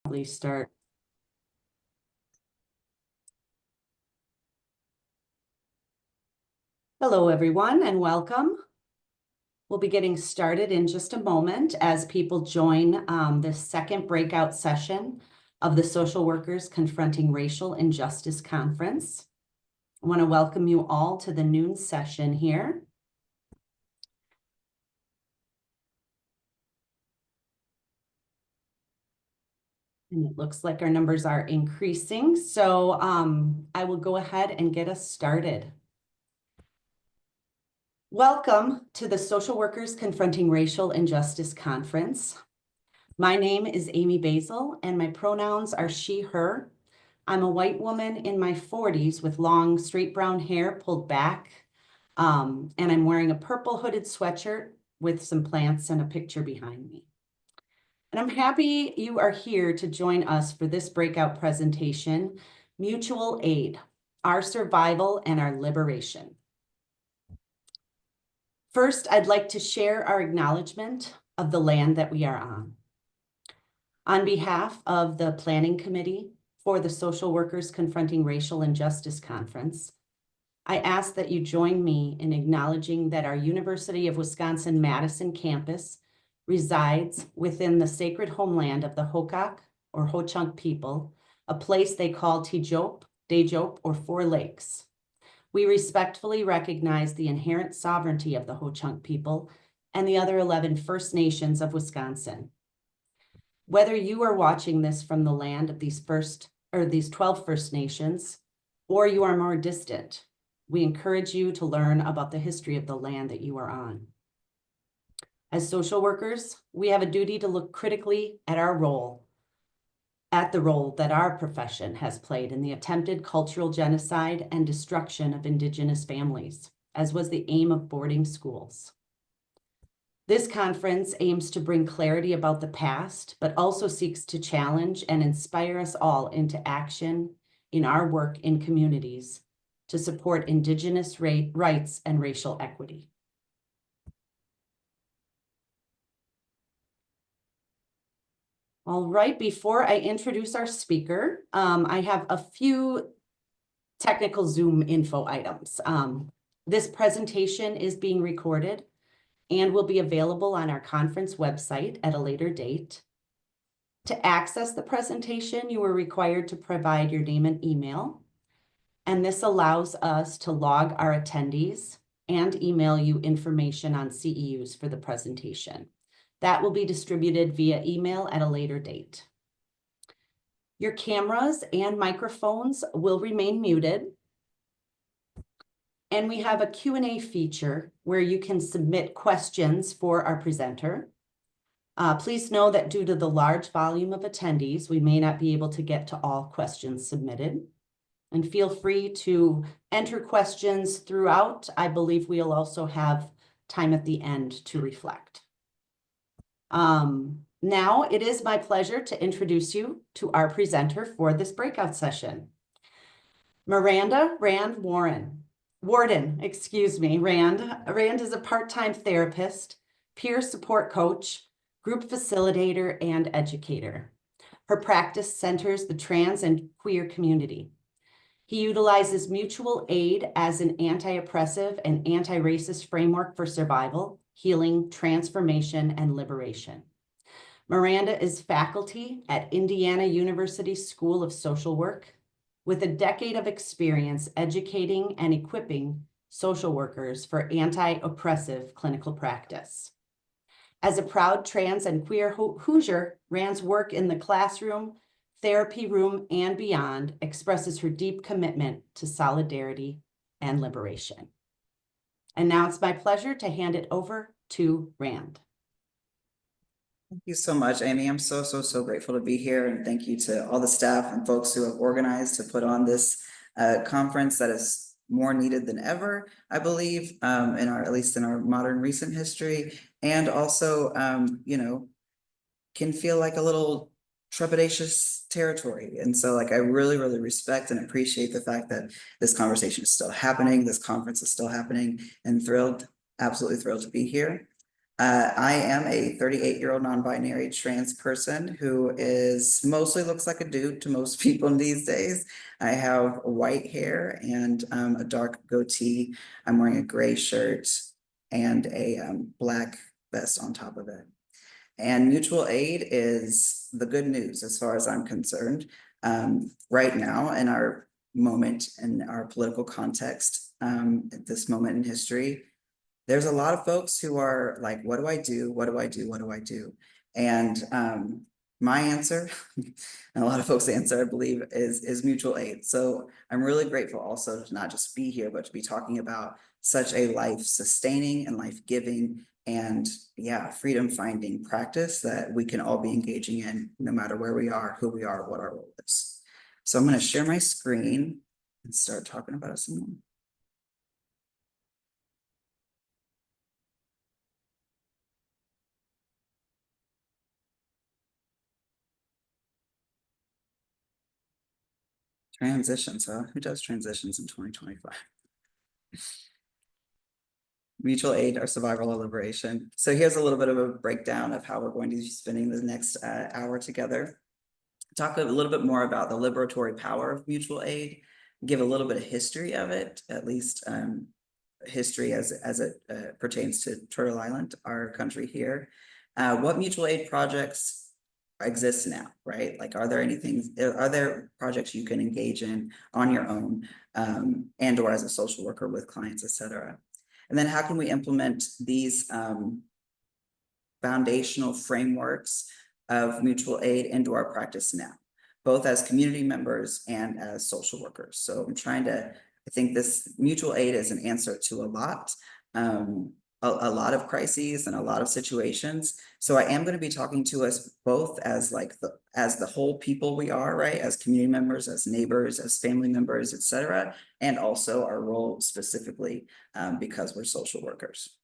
Please start. Hello, everyone, and welcome. We'll be getting started in just a moment as people join the second breakout session of the Social Workers Confronting Racial Injustice Conference. I want to welcome you all to the noon session here. And it looks like our numbers are increasing, so I will go ahead and get us started. Welcome to the Social Workers Confronting Racial Injustice Conference. My name is Amy Basil, and my pronouns are she, her. I'm a white woman in my 40s with long, straight brown hair pulled back, and I'm wearing a purple hooded sweatshirt with some plants and a picture behind me. And I'm happy you are here to join us for this breakout presentation, Mutual Aid, Our Survival and Our Liberation. First, I'd like to share our acknowledgement of the land that we are on. On behalf of the Planning Committee for the Social Workers Confronting Racial Injustice Conference, I ask that you join me in acknowledging that our University of Wisconsin-Madison campus resides within the sacred homeland of the Hokok or Ho-Chunk people, a place they call Teejop, Dejop, or Four Lakes. We respectfully recognize the inherent sovereignty of the Ho-Chunk people and the other 11 First Nations of Wisconsin. Whether you are watching this from the land of these 12 First Nations, or you are more distant, we encourage you to learn about the history of the land that you are on. As social workers, we have a duty to look critically at the role that our profession has played in the attempted cultural genocide and destruction of Indigenous families, as was the aim of boarding schools. This conference aims to bring clarity about the past, but also seeks to challenge and inspire us all into action in our work in communities to support Indigenous rights and racial equity. All right, before I introduce our speaker, I have a few technical Zoom info items. This presentation is being recorded and will be available on our conference website at a later date. To access the presentation, you are required to provide your name and email, and this allows us to log our attendees and email you information on CEUs for the presentation. That will be distributed via email at a later date. Your cameras and microphones will remain muted. And we have a Q&A feature where you can submit questions for our presenter. Please know that due to the large volume of attendees, we may not be able to get to all questions submitted. And feel free to enter questions throughout. I believe we'll also have time at the end to reflect. Now it is my pleasure to introduce you to our presenter for this breakout session. Myranda Warden, Rand is a part-time therapist, peer support coach, group facilitator, and educator. Her practice centers the trans and queer community. He utilizes mutual aid as an anti-oppressive and anti-racist framework for survival, healing, transformation, and liberation. Myranda is faculty at Indiana University School of Social Work with a decade of experience educating and equipping social workers for anti-oppressive clinical practice. As a proud trans and queer Hoosier, Rand's work in the classroom, therapy room, and beyond expresses her deep commitment to solidarity and liberation. And now it's my pleasure to hand it over to Rand. Thank you so much, Amy. I'm so grateful to be here, and thank you to all the staff and folks who have organized to put on this conference that is more needed than ever, I believe, at least in our modern recent history, and also, can feel like a little trepidatious territory. And so I really respect and appreciate the fact that this conversation is still happening, this conference is still happening, and absolutely thrilled to be here. I am a 38-year-old non-binary trans person who mostly looks like a dude to most people these days. I have white hair and a dark goatee. I'm wearing a gray shirt and a black vest on top of it. And mutual aid is the good news as far as I'm concerned. Right now in our moment in our political context, at this moment in history, there's a lot of folks who are like, what do I do? What do I do? What do I do? And my answer, and a lot of folks' answer, I believe, is mutual aid. So I'm really grateful also to not just be here, but to be talking about such a life-sustaining and life-giving and freedom-finding practice that we can all be engaging in, no matter where we are, who we are, what our role is. So I'm going to share my screen and start talking about it some more. Transitions, huh? Who does transitions in 2025? Mutual aid or survival or liberation. So here's a little bit of a breakdown of how we're going to be spending the next hour together. Talk a little bit more about the liberatory power of mutual aid, give a little bit of history of it, at least history as it pertains to Turtle Island, our country here. What mutual aid projects exist now, right? Like, are there projects you can engage in on your own and or as a social worker with clients, et cetera? And then how can we implement these foundational frameworks of mutual aid into our practice now, both as community members and as social workers? So I think this mutual aid is an answer to a lot of crises and a lot of situations. So I am going to be talking to us both as the whole people we are, right? As community members, as neighbors, as family members, et cetera, and also our role specifically because we're social workers.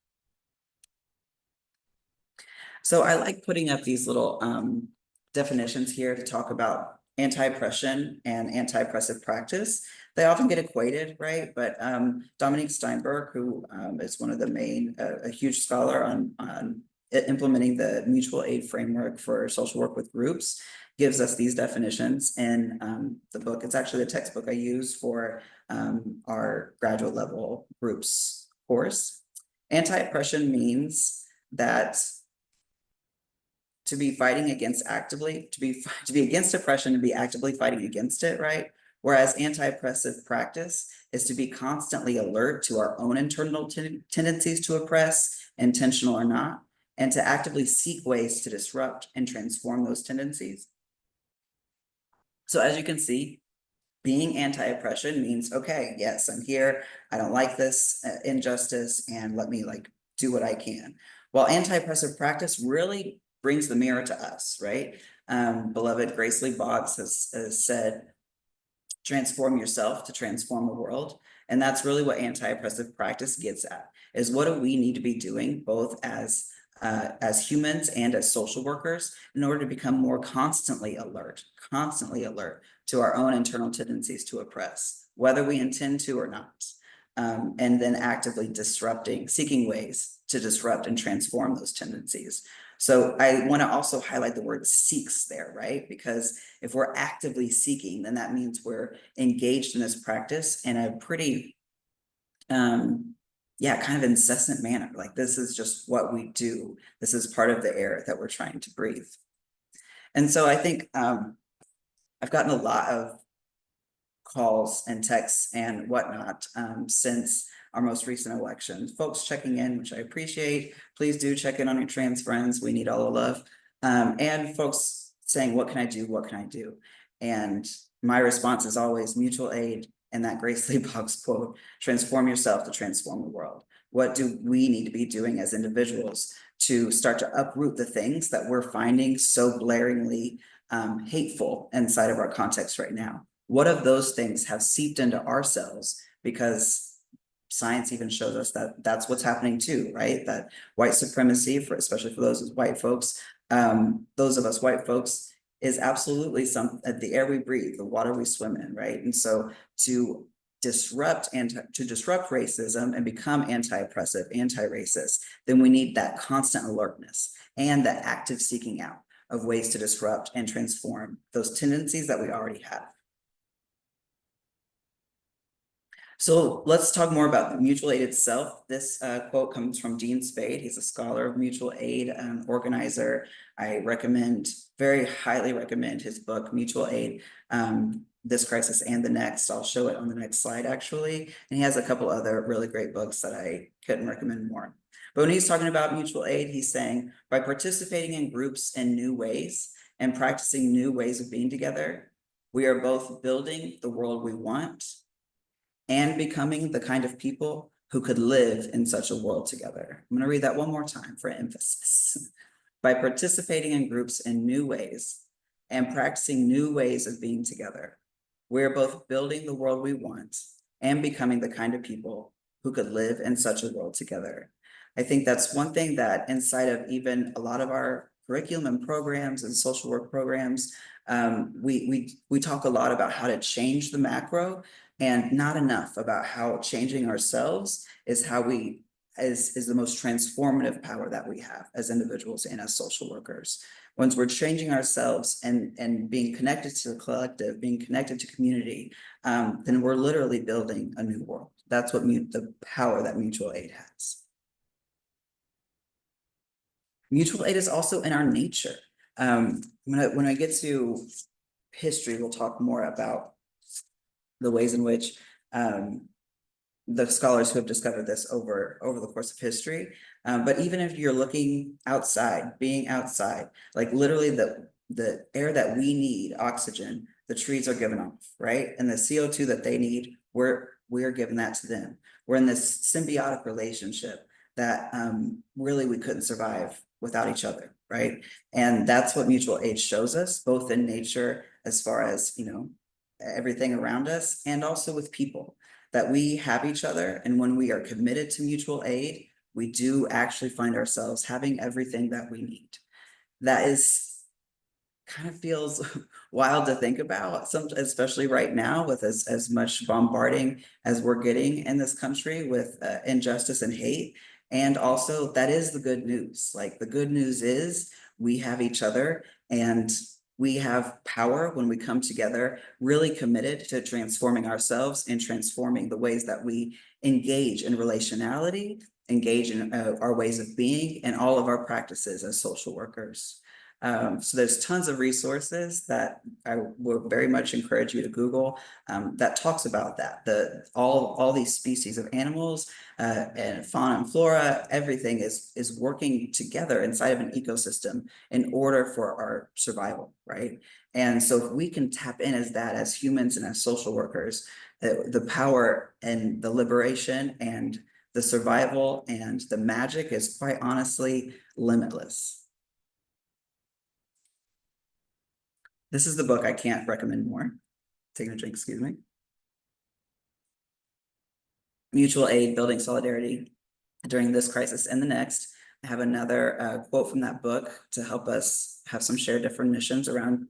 So I like putting up these little definitions here to talk about anti-oppression and anti-oppressive practice. They often get equated, right? But Dominique Steinberg, who is one of the a huge scholar on implementing the mutual aid framework for social work with groups, gives us these definitions in the book. It's actually the textbook I use for our graduate level groups course. Anti-oppression means that to be fighting against actively, to be against oppression and be actively fighting against it, right? Whereas anti-oppressive practice is to be constantly alert to our own internal tendencies to oppress, intentional or not, and to actively seek ways to disrupt and transform those tendencies. So as you can see, being anti-oppression means, okay, yes, I'm here. I don't like this injustice, and let me do what I can. While anti-oppressive practice really brings the mirror to us, right? Beloved Grace Lee Boggs has said, transform yourself to transform the world. And that's really what anti-oppressive practice gets at, is what do we need to be doing both as humans and as social workers in order to become more constantly alert to our own internal tendencies to oppress, whether we intend to or not. And then actively seeking ways to disrupt and transform those tendencies. So I want to also highlight the word seeks there, right? Because if we're actively seeking, then that means we're engaged in this practice in a pretty, kind of incessant manner. Like, this is just what we do. This is part of the air that we're trying to breathe. And so I think I've gotten a lot of calls and texts and whatnot since our most recent election. Folks checking in, which I appreciate. Please do check in on your trans friends. We need all the love. And folks saying, what can I do? What can I do? And my response is always mutual aid and that Grace Lee Boggs quote, transform yourself to transform the world. What do we need to be doing as individuals to start to uproot the things that we're finding so blaringly hateful inside of our context right now? What of those things have seeped into ourselves? Because science even shows us that that's what's happening too, right? That white supremacy, especially for those white folks, those of us white folks, is absolutely the air we breathe, the water we swim in, right? And so to disrupt racism and become anti-oppressive, anti-racist, then we need that constant alertness and the active seeking out of ways to disrupt and transform those tendencies that we already have. So let's talk more about mutual aid itself. This quote comes from Dean Spade. He's a scholar of mutual aid, organizer. I very highly recommend his book, Mutual Aid, This Crisis and the Next. I'll show it on the next slide, actually. And he has a couple other really great books that I couldn't recommend more. But when he's talking about mutual aid, he's saying, by participating in groups in new ways and practicing new ways of being together, we are both building the world we want and becoming the kind of people who could live in such a world together. I'm gonna read that one more time for emphasis. By participating in groups in new ways and practicing new ways of being together, we're both building the world we want and becoming the kind of people who could live in such a world together. I think that's one thing that inside of even a lot of our curriculum and programs and social work programs, we talk a lot about how to change the macro and not enough about how changing ourselves is the most transformative power that we have as individuals and as social workers. Once we're changing ourselves and being connected to the collective, being connected to community, then we're literally building a new world. That's what the power that mutual aid has. Mutual aid is also in our nature. When I get to history, we'll talk more about the ways in which the scholars who have discovered this over the course of history. But even if you're looking outside, being outside, like literally the air that we need, oxygen, the trees are giving off, right? And the CO2 that they need, we're giving that to them. We're in this symbiotic relationship that really we couldn't survive without each other, right? And that's what mutual aid shows us, both in nature as far as, everything around us, and also with people, that we have each other. And when we are committed to mutual aid, we do actually find ourselves having everything that we need. That is kind of feels wild to think about, especially right now with as much bombarding as we're getting in this country with injustice and hate. And also that is the good news. Like the good news is we have each other and we have power when we come together, really committed to transforming ourselves and transforming the ways that we engage in relationality, engage in our ways of being, and all of our practices as social workers. So there's tons of resources that I would very much encourage you to Google that talks about that. All these species of animals and fauna and flora, everything is working together inside of an ecosystem in order for our survival, right? And so if we can tap in as humans and as social workers, the power and the liberation and the survival and the magic is quite honestly limitless. This is the book I can't recommend more. Taking a drink, excuse me. Mutual Aid, Building Solidarity During This Crisis and the Next. I have another quote from that book to help us have some shared definitions around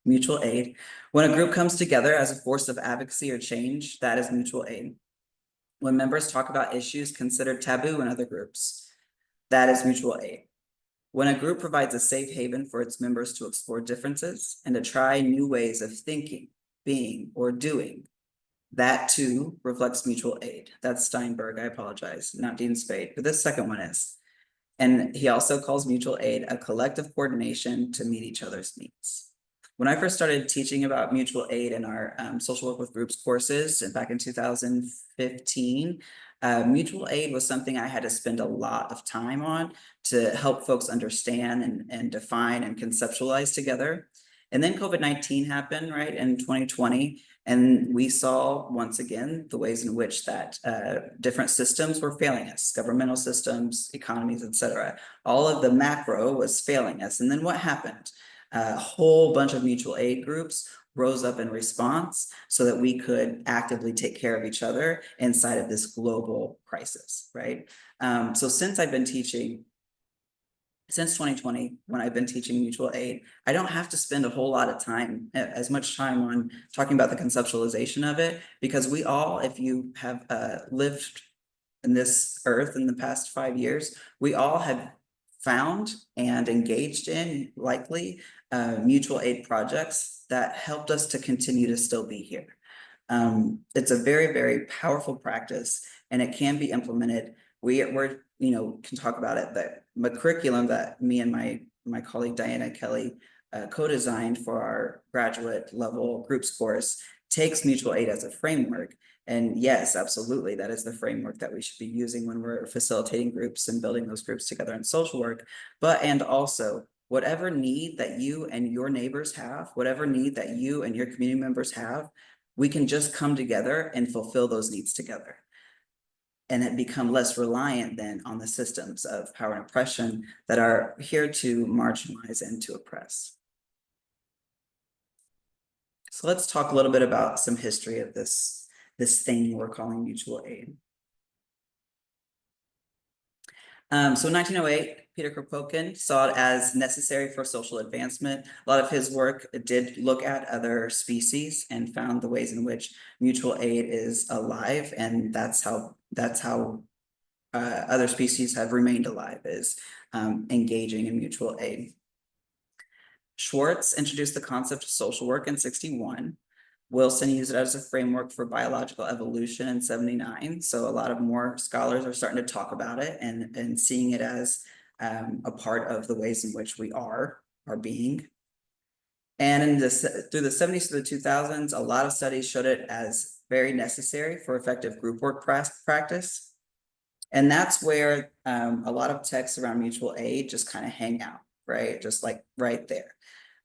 mutual aid. When a group comes together as a force of advocacy or change, that is mutual aid. When members talk about issues considered taboo in other groups, that is mutual aid. When a group provides a safe haven for its members to explore differences and to try new ways of thinking, being, or doing, that too reflects mutual aid. That's Steinberg, I apologize, not Dean Spade, but this second one is. And he also calls mutual aid a collective coordination to meet each other's needs. When I first started teaching about mutual aid in our social work with groups courses back in 2015, mutual aid was something I had to spend a lot of time on to help folks understand and define and conceptualize together. And then COVID-19 happened, right, in 2020. And we saw, once again, the ways in which that different systems were failing us, governmental systems, economies, et cetera. All of the macro was failing us. And then what happened? A whole bunch of mutual aid groups rose up in response so that we could actively take care of each other inside of this global crisis, right? So since I've been teaching since 2020, when I've been teaching mutual aid, I don't have to spend a whole lot of time, as much time on talking about the conceptualization of it, because we all, if you have lived in this earth in the past 5 years, we all have found and engaged in likely mutual aid projects that helped us to continue to still be here. It's a very, very powerful practice, and it can be implemented. We're, can talk about it, but the curriculum that me and my colleague Diana Kelly co-designed for our graduate level groups course takes mutual aid as a framework. And yes, absolutely, that is the framework that we should be using when we're facilitating groups and building those groups together in social work. And also, whatever need that you and your neighbors have, whatever need that you and your community members have, we can just come together and fulfill those needs together. And it become less reliant then on the systems of power and oppression that are here to marginalize and to oppress. So let's talk a little bit about some history of this thing we're calling mutual aid. So in 1908, Peter Kropotkin saw it as necessary for social advancement. A lot of his work did look at other species and found the ways in which mutual aid is alive, and that's how other species have remained alive, is engaging in mutual aid. Schwartz introduced the concept of social work in 1961. Wilson used it as a framework for biological evolution in 1979. So a lot of more scholars are starting to talk about it and seeing it as a part of the ways in which we are being. And through the 1970s to the 2000s, a lot of studies showed it as very necessary for effective group work practice. And that's where a lot of texts around mutual aid just kind of hang out, right? Just like right there.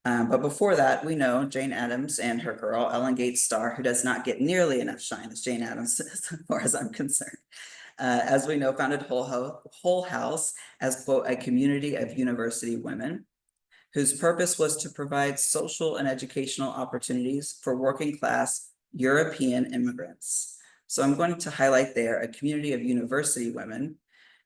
But before that, we know Jane Addams and her girl, Ellen Gates Starr, who does not get nearly enough shine as Jane Addams, as far as I'm concerned. As we know, founded Whole House as, quote, a community of university women whose purpose was to provide social and educational opportunities for working class European immigrants. So I'm going to highlight there a community of university women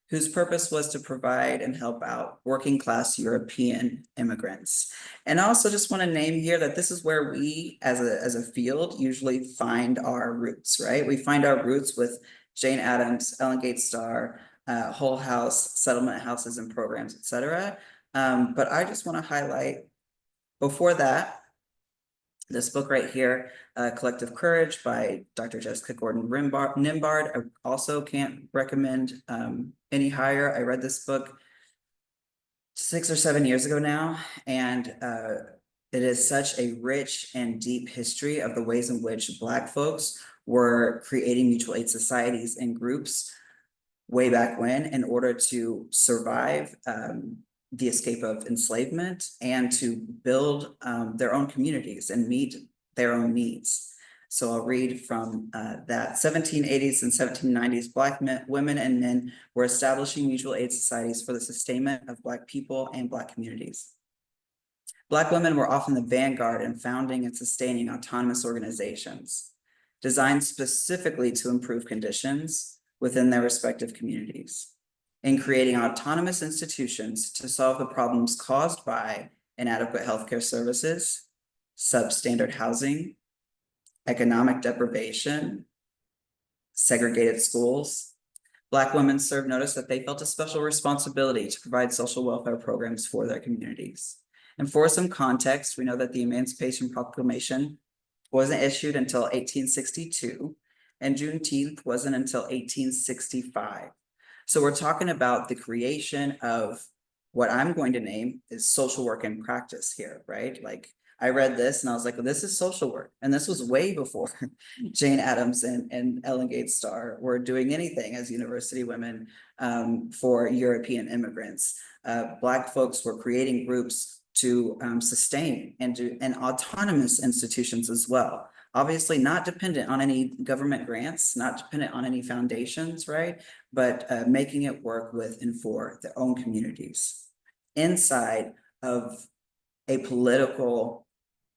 whose purpose was to provide and help out working class European immigrants. And I also just want to name here that this is where we as a field usually find our roots, right? We find our roots with Jane Addams, Ellen Gates Starr, Whole House, settlement houses and programs, etc. But I just want to highlight before that, this book right here, Collective Courage by Dr. Jessica Gordon-Nimbard. I also can't recommend any higher. I read this book 6 or 7 years ago now, and it is such a rich and deep history of the ways in which Black folks were creating mutual aid societies and groups way back when in order to survive the escape of enslavement and to build their own communities and meet their own needs. So I'll read from that 1780s and 1790s, Black women and men were establishing mutual aid societies for the sustainment of Black people and Black communities. Black women were often the vanguard in founding and sustaining autonomous organizations designed specifically to improve conditions within their respective communities, in creating autonomous institutions to solve the problems caused by inadequate healthcare services, substandard housing, economic deprivation, segregated schools. Black women served notice that they felt a special responsibility to provide social welfare programs for their communities. And for some context, we know that the Emancipation Proclamation wasn't issued until 1862, and Juneteenth wasn't until 1865. So we're talking about the creation of what I'm going to name is social work in practice here, right? Like I read this and I was like, well, this is social work. And this was way before Jane Addams and Ellen Gates Starr were doing anything as university women for European immigrants. Black folks were creating groups to sustain and autonomous institutions as well. Obviously not dependent on any government grants, not dependent on any foundations, right? But making it work with and for their own communities inside of a political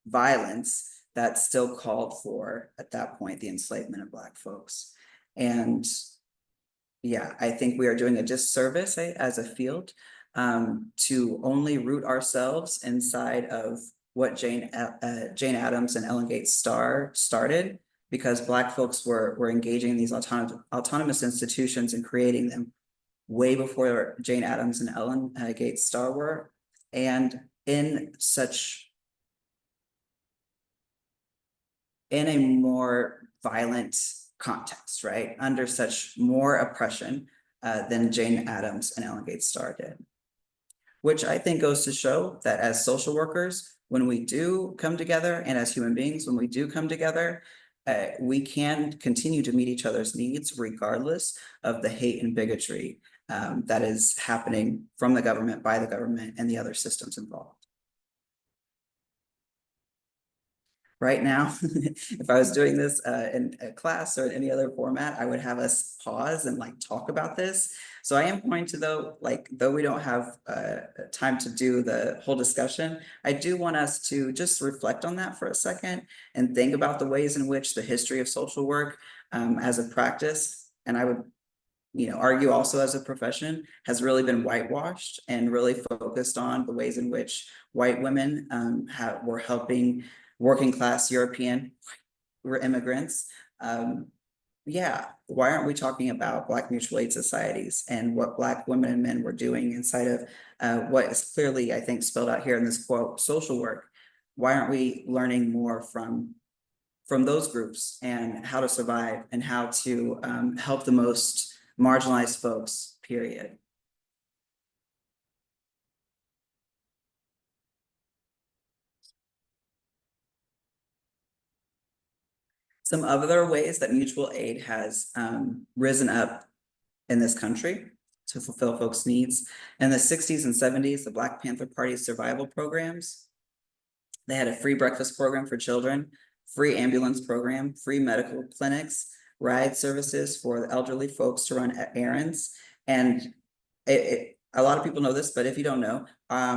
violence that still called for, at that point, the enslavement of Black folks. And yeah, I think we are doing a disservice as a field to only root ourselves inside of what Jane Addams and Ellen Gates Starr started, because Black folks were engaging in these autonomous institutions and creating them way before Jane Addams and Ellen Gates Starr were, and in a more violent context, right? Under such more oppression than Jane Addams and Ellen Gates Starr did. Which I think goes to show that as social workers, when we do come together, and as human beings, when we do come together, we can continue to meet each other's needs regardless of the hate and bigotry that is happening from the government, by the government, and the other systems involved. Right now, if I was doing this in a class or in any other format, I would have us pause and like talk about this. So I am going to, though we don't have time to do the whole discussion, I do want us to just reflect on that for a second and think about the ways in which the history of social work as a practice, and I would argue also as a profession, has really been whitewashed and really focused on the ways in which white women were helping working class European immigrants. Yeah, why aren't we talking about Black mutual aid societies and what Black women and men were doing inside of what is clearly, I think, spelled out here in this quote, social work? Why aren't we learning more from those groups and how to survive and how to help the most marginalized folks, period? Some other ways that mutual aid has risen up in this country to fulfill folks' needs. In the 60s and 70s, the Black Panther Party's survival programs, they had a free breakfast program for children, free ambulance program, free medical clinics, ride services for the elderly folks to run errands. And a lot of people know this, but if you don't know,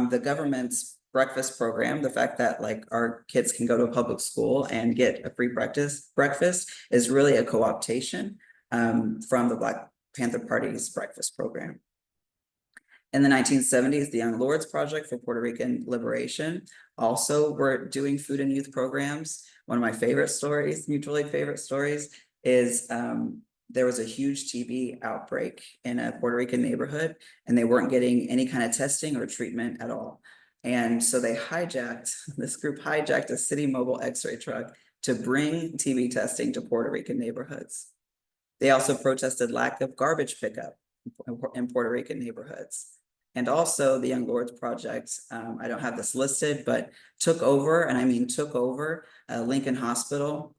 the government's breakfast program, the fact that like our kids can go to a public school and get a free breakfast is really a co-optation from the Black Panther Party's breakfast program. In the 1970s, the Young Lords Project for Puerto Rican Liberation also were doing food and youth programs. One of my favorite stories, mutual aid favorite stories, is there was a huge TB outbreak in a Puerto Rican neighborhood, and they weren't getting any kind of testing or treatment at all. And so this group hijacked a city mobile x-ray truck to bring TB testing to Puerto Rican neighborhoods. They also protested lack of garbage pickup in Puerto Rican neighborhoods. And also the Young Lords Project, I don't have this listed, but took over, and I mean took over Lincoln Hospital,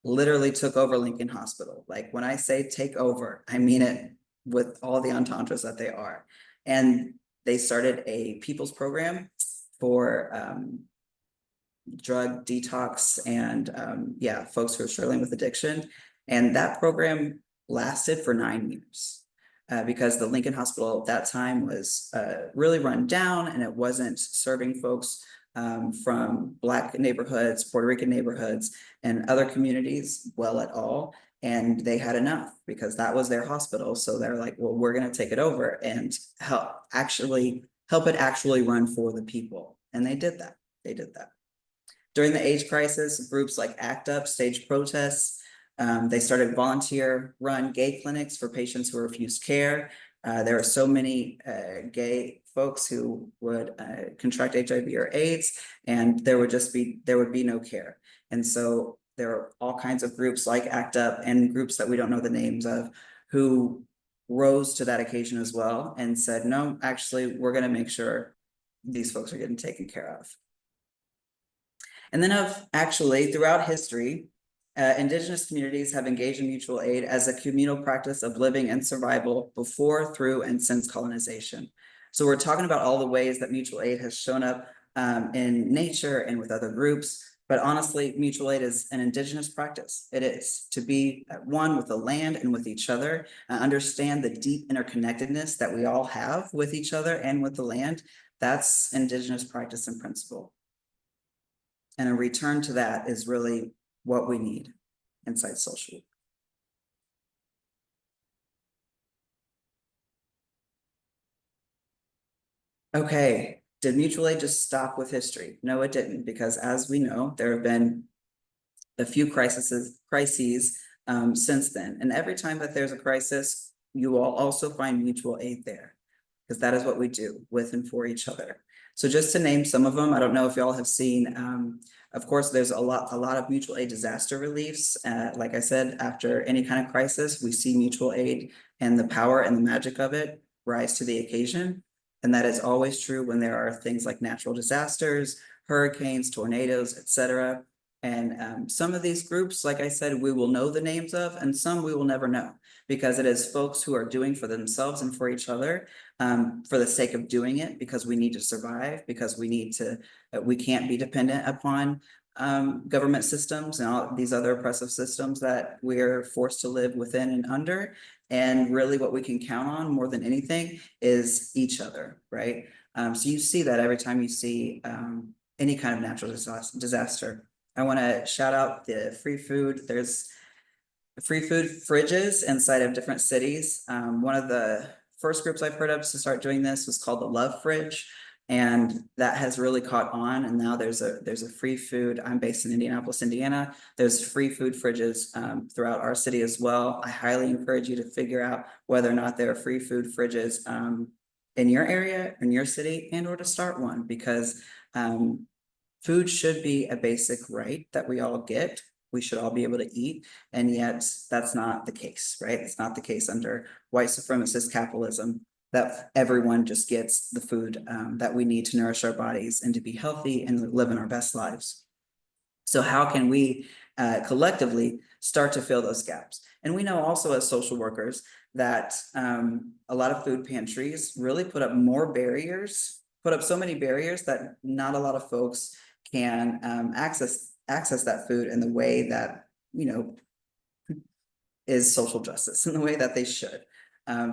literally took over Lincoln Hospital. Like when I say take over, I mean it with all the entendres that they are. And they started a people's program for drug detox and folks who are struggling with addiction. And that program lasted for 9 years. Because the Lincoln Hospital at that time was really run down, and it wasn't serving folks from Black neighborhoods, Puerto Rican neighborhoods, and other communities well at all. And they had enough because that was their hospital. So they're like, well, we're going to take it over and help it actually run for the people. And they did that. During the AIDS crisis, groups like ACT UP staged protests. They started volunteer-run gay clinics for patients who refused care. There are so many gay folks who would contract HIV or AIDS, and there would be no care. And so there are all kinds of groups like ACT UP and groups that we don't know the names of who rose to that occasion as well and said, no, actually, we're going to make sure these folks are getting taken care of. And then throughout history, Indigenous communities have engaged in mutual aid as a communal practice of living and survival before, through, and since colonization. So we're talking about all the ways that mutual aid has shown up in nature and with other groups. But honestly, mutual aid is an Indigenous practice. It is to be at one with the land and with each other, understand the deep interconnectedness that we all have with each other and with the land. That's Indigenous practice and principle. And a return to that is really what we need inside social. Okay, did mutual aid just stop with history? No, it didn't, because as we know, there have been a few crises since then. And every time that there's a crisis, you will also find mutual aid there, because that is what we do with and for each other. So just to name some of them, I don't know if y'all have seen, of course, there's a lot of mutual aid disaster reliefs. Like I said, after any kind of crisis, we see mutual aid and the power and the magic of it rise to the occasion. And that is always true when there are things like natural disasters, hurricanes, tornadoes, etc. And some of these groups, like I said, we will know the names of, and some we will never know, because it is folks who are doing for themselves and for each other, for the sake of doing it, because we need to survive, because we can't be dependent upon government systems and all these other oppressive systems that we're forced to live within and under. And really what we can count on more than anything is each other, right? So you see that every time you see any kind of natural disaster. I want to shout out the free food. There's free food fridges inside of different cities. One of the first groups I've heard of to start doing this was called the Love Fridge. And that has really caught on. And now there's a free food. I'm based in Indianapolis, Indiana. There's free food fridges throughout our city as well. I highly encourage you to figure out whether or not there are free food fridges in your area, in your city, and or to start one, because food should be a basic right that we all get. We should all be able to eat, and yet that's not the case, right? It's not the case under white supremacist capitalism that everyone just gets the food that we need to nourish our bodies and to be healthy and live in our best lives. So how can we collectively start to fill those gaps? And we know also as social workers that a lot of food pantries really put up so many barriers that not a lot of folks can access that food in the way that, is social justice, in the way that they should.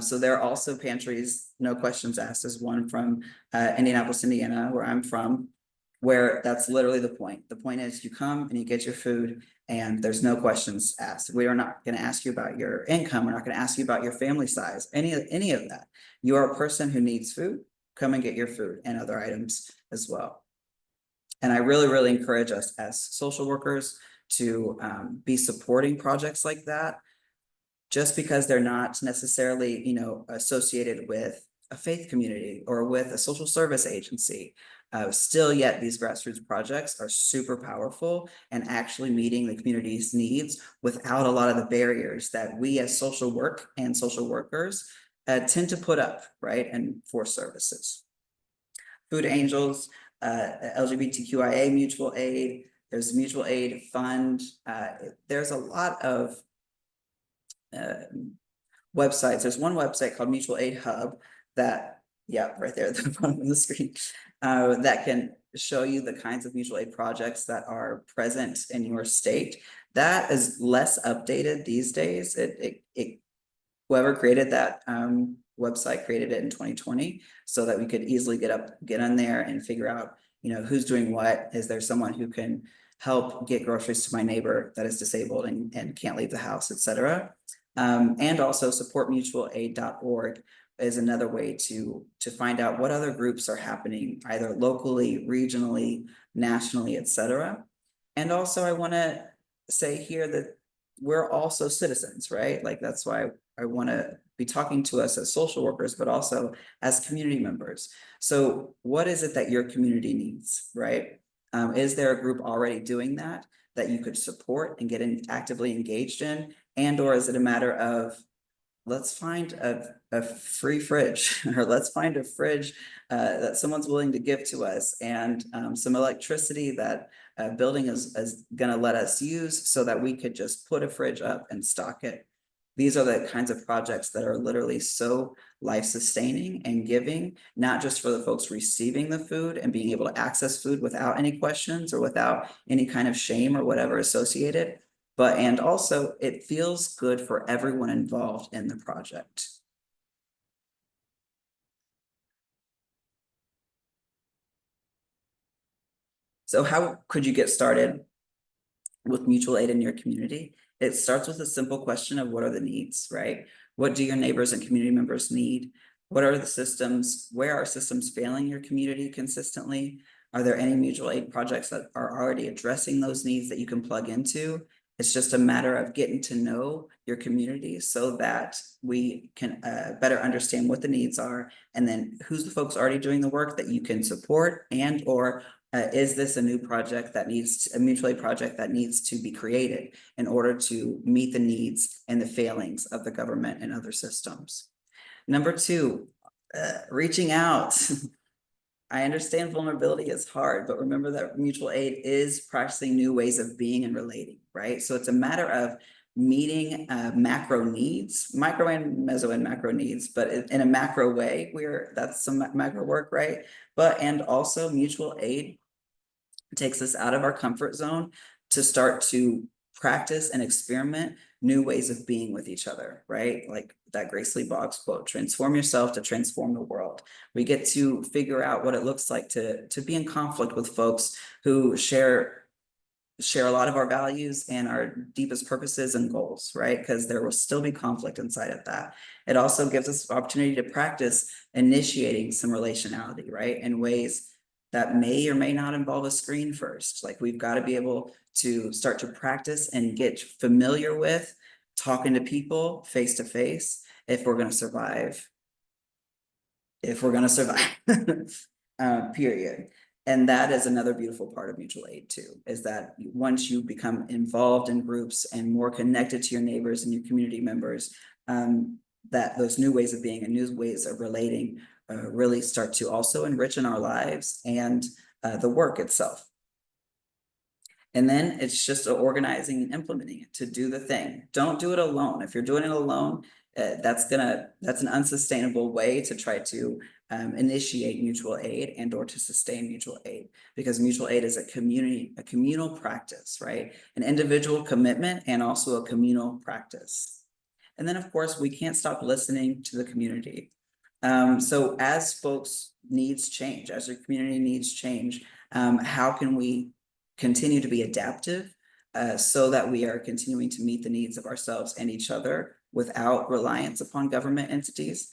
So there are also pantries, no questions asked. There's one from Indianapolis, Indiana, where I'm from, where that's literally the point. The point is you come and you get your food and there's no questions asked. We are not going to ask you about your income. We're not going to ask you about your family size, any of that. You are a person who needs food. Come and get your food and other items as well. And I really, really encourage us as social workers to be supporting projects like that, just because they're not necessarily, associated with a faith community or with a social service agency. Still yet, these grassroots projects are super powerful and actually meeting the community's needs without a lot of the barriers that we as social work and social workers tend to put up, right, and for services. Food Angels, LGBTQIA mutual aid, there's mutual aid fund. There's a lot of websites. There's one website called Mutual Aid Hub that, right there at the bottom of the screen, that can show you the kinds of mutual aid projects that are present in your state. That is less updated these days. Whoever created that website created it in 2020 so that we could easily get on there and figure out, who's doing what. Is there someone who can help get groceries to my neighbor that is disabled and can't leave the house, etc. And also supportmutualaid.org is another way to find out what other groups are happening, either locally, regionally, nationally, etc. And also I want to say here that we're also citizens, right? Like that's why I want to be talking to us as social workers, but also as community members. So what is it that your community needs, right? Is there a group already doing that you could support and get actively engaged in? And or is it a matter of, let's find a free fridge or let's find a fridge that someone's willing to give to us, and some electricity that a building is gonna let us use so that we could just put a fridge up and stock it. These are the kinds of projects that are literally so life-sustaining and giving, not just for the folks receiving the food and being able to access food without any questions or without any kind of shame or whatever associated, and also it feels good for everyone involved in the project. So how could you get started with mutual aid in your community? It starts with a simple question of what are the needs, right? What do your neighbors and community members need? What are the systems? Where are systems failing your community consistently? Are there any mutual aid projects that are already addressing those needs that you can plug into? It's just a matter of getting to know your community so that we can better understand what the needs are, and then who's the folks already doing the work that you can support, and or is this a new project that needs a mutual aid project that needs to be created in order to meet the needs and the failings of the government and other systems? Number two, reaching out. I understand vulnerability is hard, but remember that mutual aid is practicing new ways of being and relating, right? So it's a matter of meeting macro needs, micro and meso and macro needs, but in a macro way, that's some macro work, right? And also mutual aid takes us out of our comfort zone to start to practice and experiment new ways of being with each other, right? Like that Grace Lee Boggs quote, transform yourself to transform the world. We get to figure out what it looks like to be in conflict with folks who share a lot of our values and our deepest purposes and goals, right? Because there will still be conflict inside of that. It also gives us the opportunity to practice initiating some relationality, right? In ways that may or may not involve a screen first. Like we've got to be able to start to practice and get familiar with talking to people face to face if we're going to survive. Period. And that is another beautiful part of mutual aid too, is that once you become involved in groups and more connected to your neighbors and your community members, that those new ways of being and new ways of relating really start to also enrich in our lives and the work itself. And then it's just organizing and implementing it to do the thing. Don't do it alone. If you're doing it alone, that's an unsustainable way to try to initiate mutual aid and or to sustain mutual aid, because mutual aid is a communal practice, right? An individual commitment and also a communal practice. And then of course, we can't stop listening to the community. So as folks' needs change, as your community needs change, how can we continue to be adaptive so that we are continuing to meet the needs of ourselves and each other without reliance upon government entities?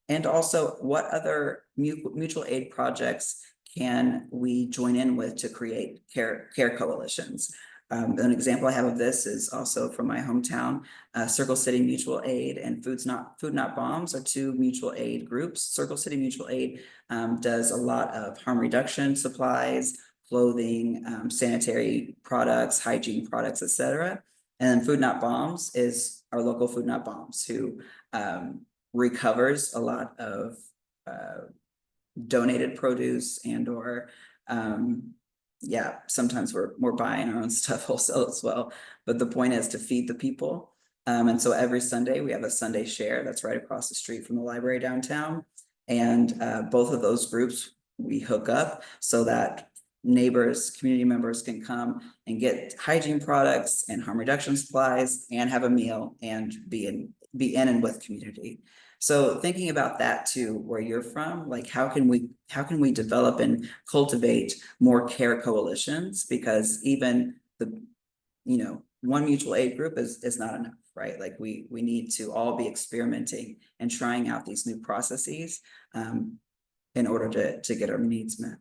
And also, what other mutual aid projects can we join in with to create care coalitions? An example I have of this is also from my hometown. Circle City Mutual Aid and Food Not Bombs are two mutual aid groups. Circle City Mutual Aid does a lot of harm reduction supplies, clothing, sanitary products, hygiene products, etc. And then Food Not Bombs is our local Food Not Bombs, who recovers a lot of donated produce and or yeah, sometimes we're buying our own stuff wholesale as well. But the point is to feed the people. And so every Sunday we have a Sunday share that's right across the street from the library downtown. And both of those groups we hook up so that neighbors, community members can come and get hygiene products and harm reduction supplies and have a meal and be in and with community. So thinking about that too, where you're from, like how can we develop and cultivate more care coalitions? Because even the, one mutual aid group is not enough, right? Like we need to all be experimenting and trying out these new processes in order to get our needs met.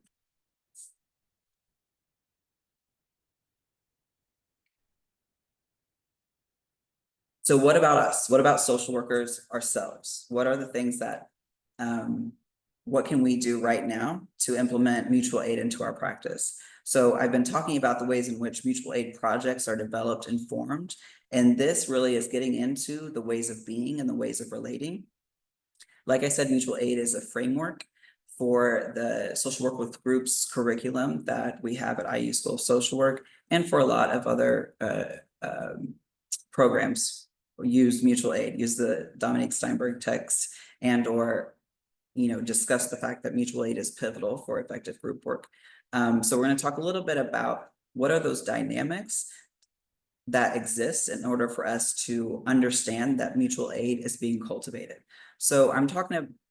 So what about us? What about social workers ourselves? What are the things that, what can we do right now to implement mutual aid into our practice? So I've been talking about the ways in which mutual aid projects are developed and formed, and this really is getting into the ways of being and the ways of relating. Like I said, mutual aid is a framework for the social work with groups curriculum that we have at IU School of Social Work, and for a lot of other programs use mutual aid, use the Dominique Steinberg text, and or discuss the fact that mutual aid is pivotal for effective group work. So we're going to talk a little bit about what are those dynamics that exist in order for us to understand that mutual aid is being cultivated. So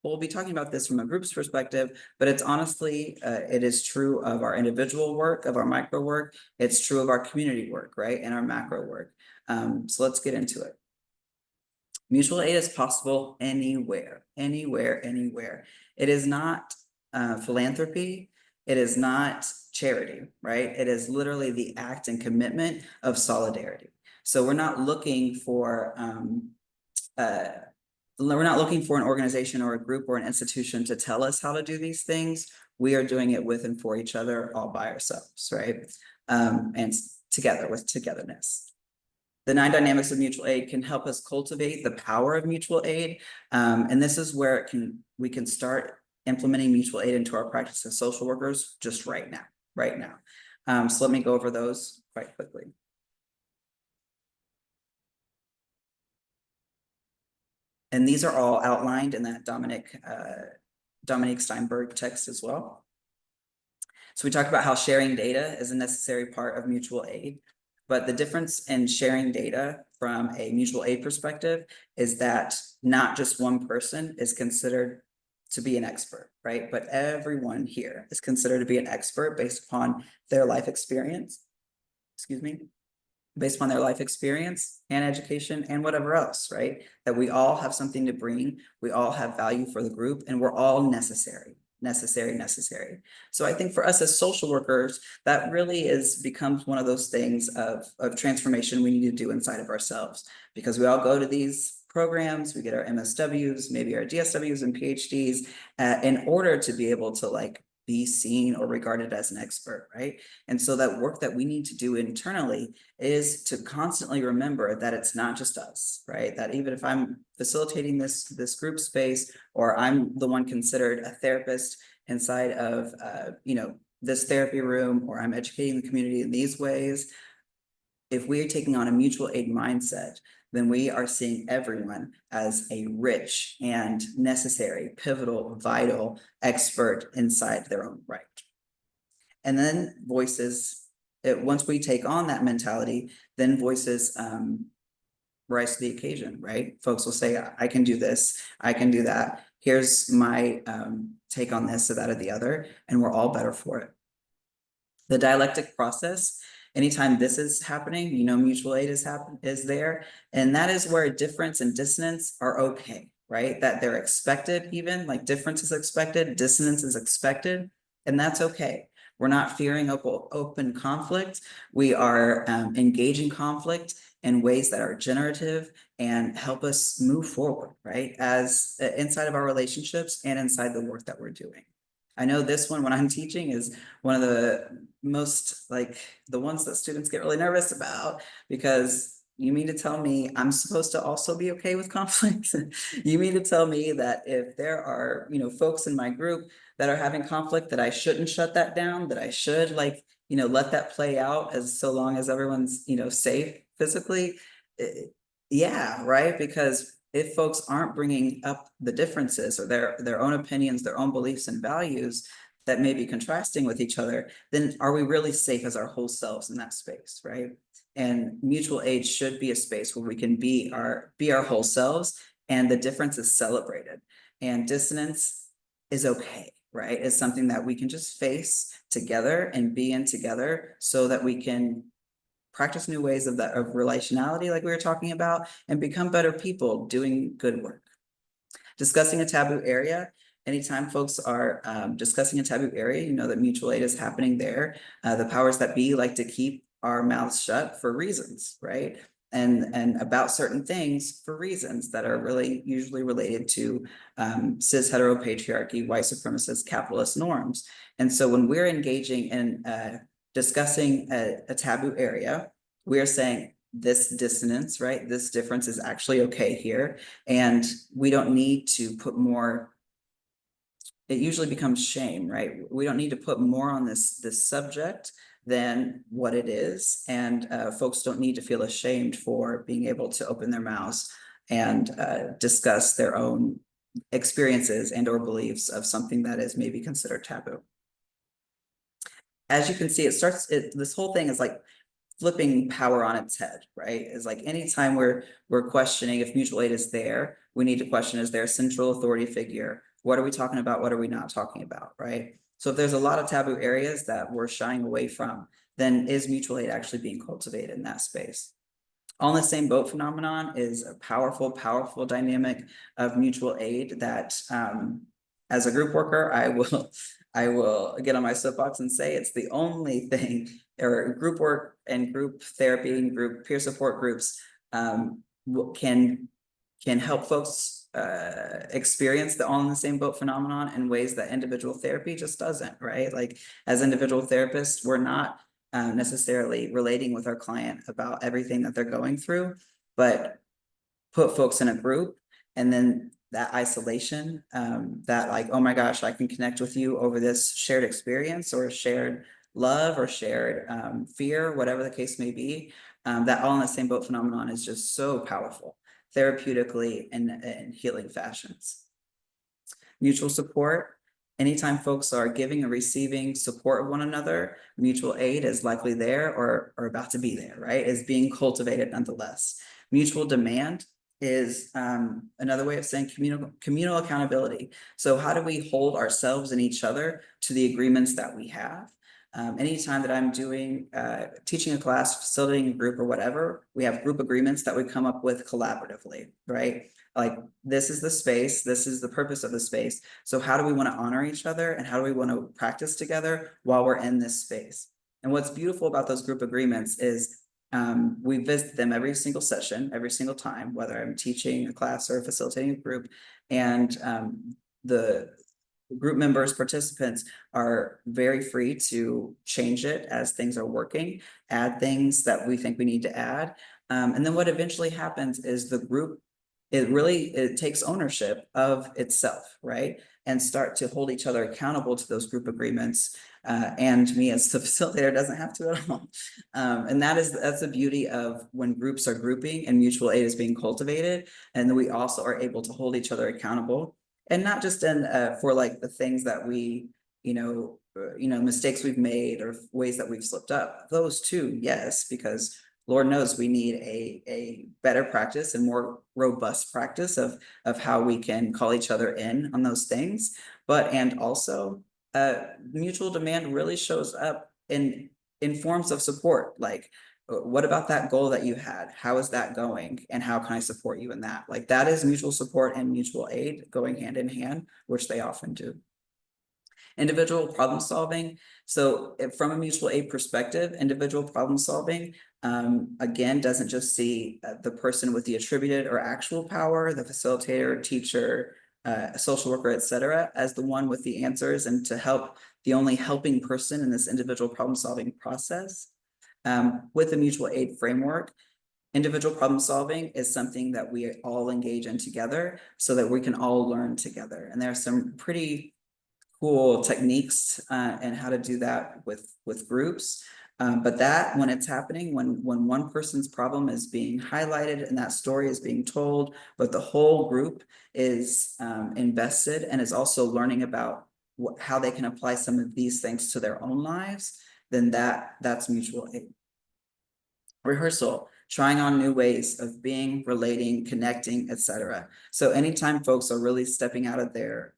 we'll be talking about this from a group's perspective, but it's honestly, it is true of our individual work, of our micro work. It's true of our community work, right? And our macro work. So let's get into it. Mutual aid is possible anywhere, anywhere, anywhere. It is not philanthropy. It is not charity, right? It is literally the act and commitment of solidarity. So we're not looking for we're not looking for an organization or a group or an institution to tell us how to do these things. We are doing it with and for each other, all by ourselves, right? And together with togetherness. The 9 dynamics of mutual aid can help us cultivate the power of mutual aid. And this is where we can start implementing mutual aid into our practice as social workers just right now. So let me go over those quite quickly. And these are all outlined in that Dominique Steinberg text as well. So we talked about how sharing data is a necessary part of mutual aid, but the difference in sharing data from a mutual aid perspective is that not just one person is considered to be an expert, right? But everyone here is considered to be an expert based upon their life experience, based upon their life experience and education and whatever else, right? That we all have something to bring, we all have value for the group, and we're all necessary. So I think for us as social workers, that really becomes one of those things of transformation we need to do inside of ourselves, because we all go to these programs, we get our MSWs, maybe our DSWs and PhDs, in order to be able to like be seen or regarded as an expert, right? And so that work that we need to do internally is to constantly remember that it's not just us, right? That even if I'm facilitating this group space, or I'm the one considered a therapist inside of this therapy room, or I'm educating the community in these ways, if we are taking on a mutual aid mindset, then we are seeing everyone as a rich and necessary, pivotal, vital expert inside their own right. And then voices, once we take on that mentality, then voices rise to the occasion, right? Folks will say, I can do this, I can do that. Here's my take on this or that or the other, and we're all better for it. The dialectic process, anytime this is happening, mutual aid is there. And that is where difference and dissonance are okay, right? That they're expected, even like difference is expected, dissonance is expected, and that's okay. We're not fearing open conflict. We are engaging conflict in ways that are generative and help us move forward, right? As inside of our relationships and inside the work that we're doing. I know this one, when I'm teaching, is one of the most, like, the ones that students get really nervous about, because you mean to tell me I'm supposed to also be okay with conflict? You mean to tell me that if there are, folks in my group that are having conflict, that I shouldn't shut that down, that I should let that play out as so long as everyone's, safe physically? Yeah, right? Because if folks aren't bringing up the differences or their own opinions, their own beliefs and values that may be contrasting with each other, then are we really safe as our whole selves in that space, right? And mutual aid should be a space where we can be our whole selves, and the difference is celebrated, and dissonance is okay, right? It's something that we can just face together and be in together, so that we can practice new ways of relationality, like we were talking about, and become better people doing good work. Discussing a taboo area. Anytime folks are discussing a taboo area, that mutual aid is happening there. The powers that be like to keep our mouths shut for reasons, right? And about certain things for reasons that are really usually related to cis heteropatriarchy, white supremacist, capitalist norms. And so when we're engaging in discussing a taboo area, we are saying this dissonance, right? This difference is actually okay here. And we don't need to put more, it usually becomes shame, right? We don't need to put more on this subject than what it is. And folks don't need to feel ashamed for being able to open their mouths and discuss their own experiences and or beliefs of something that is maybe considered taboo. As you can see, this whole thing is like flipping power on its head, right? It's like anytime we're questioning if mutual aid is there, we need to question, is there a central authority figure? What are we talking about? What are we not talking about, right? So if there's a lot of taboo areas that we're shying away from, then is mutual aid actually being cultivated in that space? All in the same boat phenomenon is a powerful, powerful dynamic of mutual aid that, as a group worker, I will get on my soapbox and say it's the only thing, or group work and group therapy and group peer support groups, can help folks experience the all in the same boat phenomenon in ways that individual therapy just doesn't, right? Like, as individual therapists, we're not necessarily relating with our client about everything that they're going through, but put folks in a group, and then that isolation, that like, oh my gosh, I can connect with you over this shared experience or shared love or shared fear, whatever the case may be. That all in the same boat phenomenon is just so powerful therapeutically and in healing fashions. Mutual support. Anytime folks are giving or receiving support of one another, mutual aid is likely there or about to be there, right? Is being cultivated nonetheless. Mutual demand is another way of saying communal accountability. So how do we hold ourselves and each other to the agreements that we have? Anytime that I'm doing, teaching a class, facilitating a group or whatever, we have group agreements that we come up with collaboratively, right? Like, this is the space, this is the purpose of the space. So how do we want to honor each other and how do we want to practice together while we're in this space? And what's beautiful about those group agreements is we visit them every single session, every single time, whether I'm teaching a class or facilitating a group. And the group members, participants are very free to change it as things are working, add things that we think we need to add. And then what eventually happens is the group, it takes ownership of itself, right? And start to hold each other accountable to those group agreements. And me as the facilitator doesn't have to at all. And that's the beauty of when groups are grouping and mutual aid is being cultivated. And then we also are able to hold each other accountable. And not just in for like the things that we, mistakes we've made or ways that we've slipped up. Those too, yes, because Lord knows we need a better practice and more robust practice of how we can call each other in on those things. And also mutual demand really shows up in forms of support. Like, what about that goal that you had? How is that going? And how can I support you in that? Like, that is mutual support and mutual aid going hand in hand, which they often do. Individual problem solving. So from a mutual aid perspective, individual problem solving, again, doesn't just see the person with the attributed or actual power, the facilitator, teacher, social worker, etc., as the one with the answers and to help the only helping person in this individual problem solving process. With the mutual aid framework, individual problem solving is something that we all engage in together so that we can all learn together. And there are some pretty cool techniques and how to do that with groups. But that when it's happening, when one person's problem is being highlighted and that story is being told, but the whole group is invested and is also learning about how they can apply some of these things to their own lives, then that's mutual aid. Rehearsal, trying on new ways of being, relating, connecting, etc. So anytime folks are really stepping out of their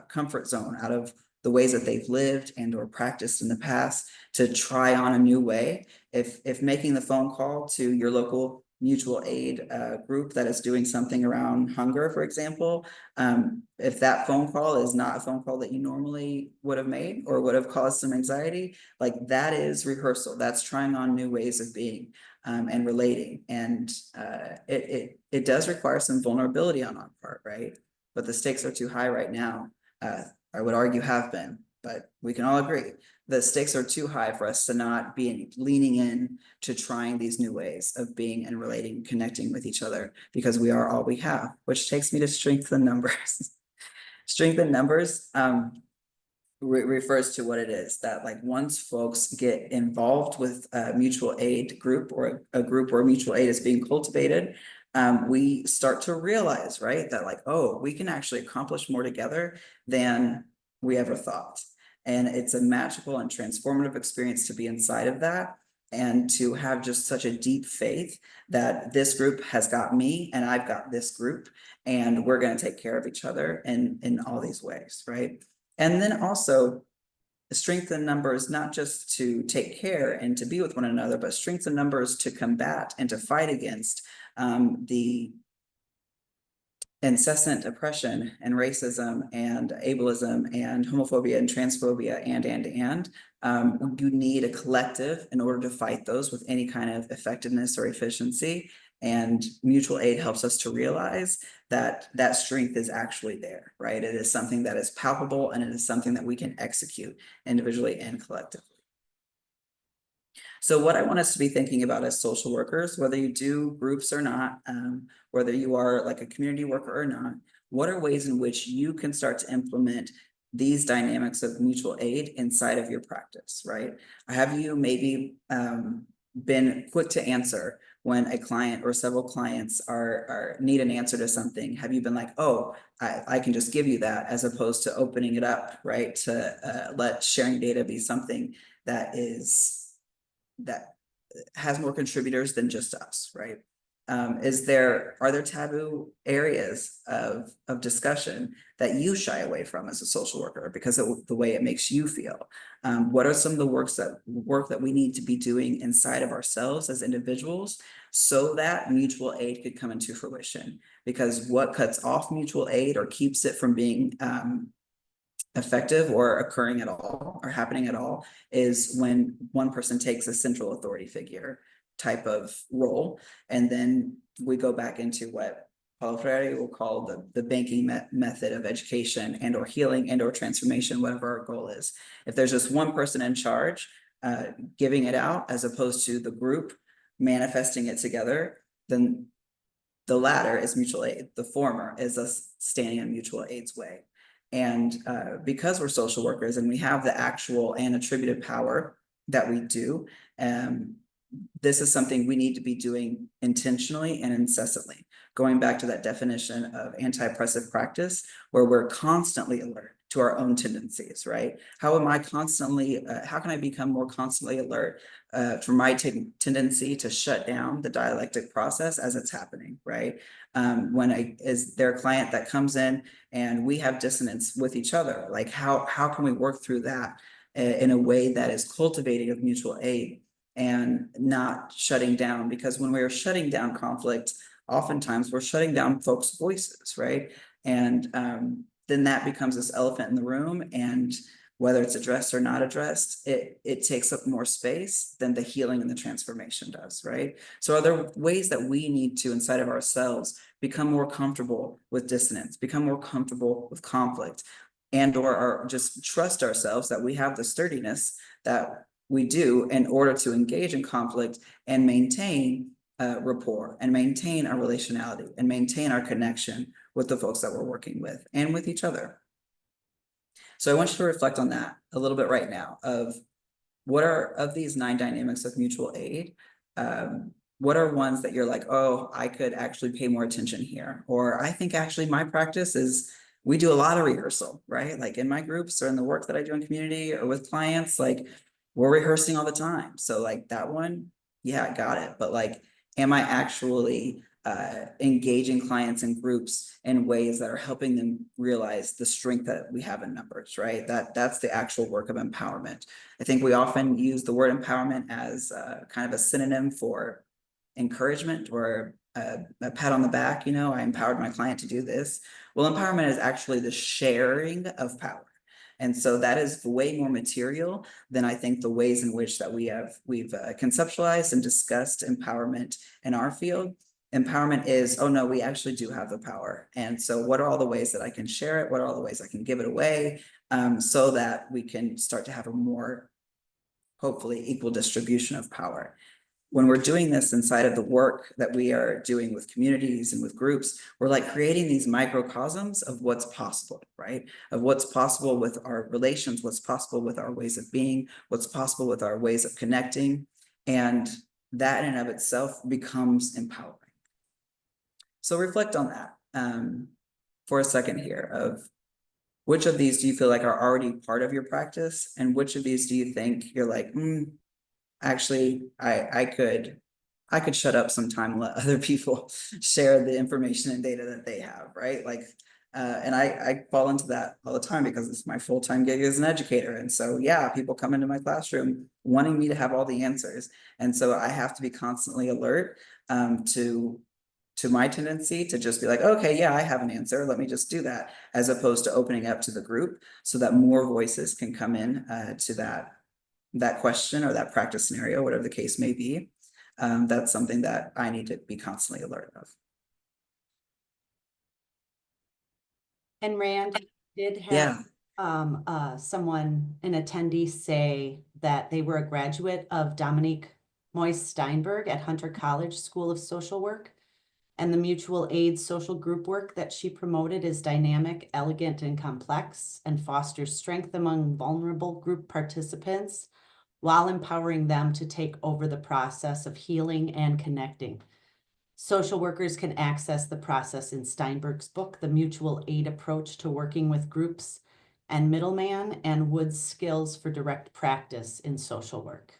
comfort zone, out of the ways that they've lived and or practiced in the past, to try on a new way. If making the phone call to your local mutual aid group that is doing something around hunger, for example, if that phone call is not a phone call that you normally would have made or would have caused some anxiety, like, that is rehearsal. That's trying on new ways of being and relating. And it does require some vulnerability on our part, right? But the stakes are too high right now. I would argue have been, but we can all agree the stakes are too high for us to not be leaning in to trying these new ways of being and relating, connecting with each other, because we are all we have, which takes me to strengthen numbers. Strengthen numbers refers to what it is that, like, once folks get involved with a mutual aid group or a group where mutual aid is being cultivated, we start to realize, right, that like, oh, we can actually accomplish more together than we ever thought. And it's a magical and transformative experience to be inside of that and to have just such a deep faith that this group has got me and I've got this group and we're going to take care of each other in all these ways, right? And then also strength in numbers, not just to take care and to be with one another, but strength in numbers to combat and to fight against the incessant oppression and racism and ableism and homophobia and transphobia and you need a collective in order to fight those with any kind of effectiveness or efficiency. And mutual aid helps us to realize that that strength is actually there, right? It is something that is palpable and it is something that we can execute individually and collectively. So what I want us to be thinking about as social workers, whether you do groups or not, whether you are like a community worker or not, what are ways in which you can start to implement these dynamics of mutual aid inside of your practice, right? Have you maybe been quick to answer when a client or several clients are need an answer to something? Have you been like, oh, I can just give you that, as opposed to opening it up, right? To let sharing data be something that has more contributors than just us, right? Are there taboo areas of discussion that you shy away from as a social worker because of the way it makes you feel? What are some of the work that we need to be doing inside of ourselves as individuals so that mutual aid could come into fruition? Because what cuts off mutual aid or keeps it from being effective or occurring at all or happening at all is when one person takes a central authority figure type of role. And then we go back into what Paulo Freire will call the banking method of education and or healing and or transformation, whatever our goal is. If there's just one person in charge, giving it out as opposed to the group manifesting it together, then the latter is mutual aid. The former is us standing in mutual aid's way. And because we're social workers and we have the actual and attributed power that we do, this is something we need to be doing intentionally and incessantly. Going back to that definition of anti-oppressive practice, where we're constantly alert to our own tendencies, right? How can I become more constantly alert for my tendency to shut down the dialectic process as it's happening, right? Is there a client that comes in and we have dissonance with each other? Like how can we work through that in a way that is cultivating of mutual aid and not shutting down? Because when we're shutting down conflict, oftentimes we're shutting down folks' voices, right? And then that becomes this elephant in the room, and whether it's addressed or not addressed, it takes up more space than the healing and the transformation does, right? So are there ways that we need to, inside of ourselves, become more comfortable with dissonance, become more comfortable with conflict, and or just trust ourselves that we have the sturdiness that we do in order to engage in conflict and maintain rapport and maintain our relationality and maintain our connection with the folks that we're working with and with each other. So I want you to reflect on that a little bit right now of what are of these 9 dynamics of mutual aid, what are ones that you're like, oh, I could actually pay more attention here? Or I think actually my practice is we do a lot of rehearsal, right? Like in my groups or in the work that I do in community or with clients, like we're rehearsing all the time. So like that one, yeah, I got it. But like, am I actually engaging clients and groups in ways that are helping them realize the strength that we have in numbers, right? That's the actual work of empowerment. I think we often use the word empowerment as kind of a synonym for encouragement or a pat on the back. You know, I empowered my client to do this. Well, empowerment is actually the sharing of power. And so that is way more material than I think the ways in which that we've conceptualized and discussed empowerment in our field. Empowerment is, oh no, we actually do have the power. And so what are all the ways that I can share it? What are all the ways I can give it away so that we can start to have a more, hopefully, equal distribution of power? When we're doing this inside of the work that we are doing with communities and with groups, we're like creating these microcosms of what's possible, right? Of what's possible with our relations, what's possible with our ways of being, what's possible with our ways of connecting. And that in and of itself becomes empowering. So reflect on that for a second here of which of these do you feel like are already part of your practice? And which of these do you think you're like, actually, I could shut up sometime and let other people share the information and data that they have, right? Like And I fall into that all the time because it's my full-time gig as an educator. And so, yeah, people come into my classroom wanting me to have all the answers. And so I have to be constantly alert to my tendency to just be like, okay, yeah, I have an answer. Let me just do that, as opposed to opening up to the group so that more voices can come in to that question or that practice scenario, whatever the case may be. That's something that I need to be constantly alert of. And Rand did have Yeah. someone, an attendee, say that they were a graduate of Dominique Moyes Steinberg at Hunter College School of Social Work. And the mutual aid social group work that she promoted is dynamic, elegant, and complex, and fosters strength among vulnerable group participants while empowering them to take over the process of healing and connecting. Social workers can access the process in Steinberg's book, The Mutual Aid Approach to Working with Groups and Middleman, and Wood's Skills for Direct Practice in Social Work.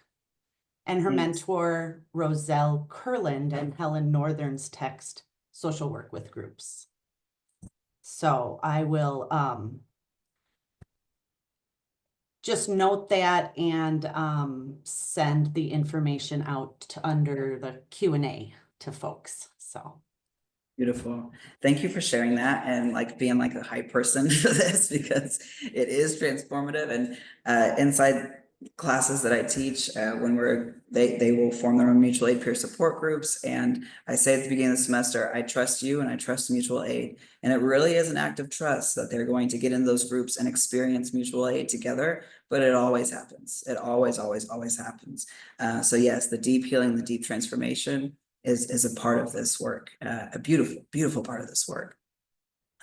And her mentor, Roselle Kurland, and Helen Northern's text, Social Work with Groups. So I will just note that and send the information out under the Q&A to folks, so. Beautiful. Thank you for sharing that and like being like a hype person for this, because it is transformative. And inside classes that I teach, when they will form their own mutual aid peer support groups. And I say at the beginning of the semester, I trust you and I trust mutual aid. And it really is an act of trust that they're going to get in those groups and experience mutual aid together. But it always happens. It always, always, always happens. So yes, the deep healing, the deep transformation is a part of this work, a beautiful, beautiful part of this work.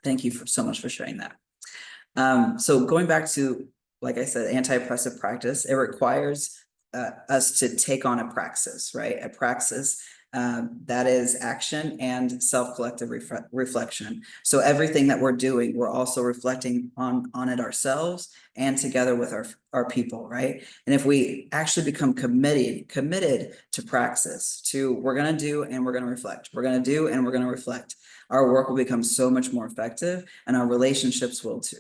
Thank you so much for sharing that. So going back to, like I said, anti-oppressive practice, it requires us to take on a praxis, right? A praxis that is action and self-collective reflection. So everything that we're doing, we're also reflecting on it ourselves and together with our people, right? And if we actually become committed to praxis, to we're gonna do and we're gonna reflect, we're gonna do and we're gonna reflect, our work will become so much more effective and our relationships will too.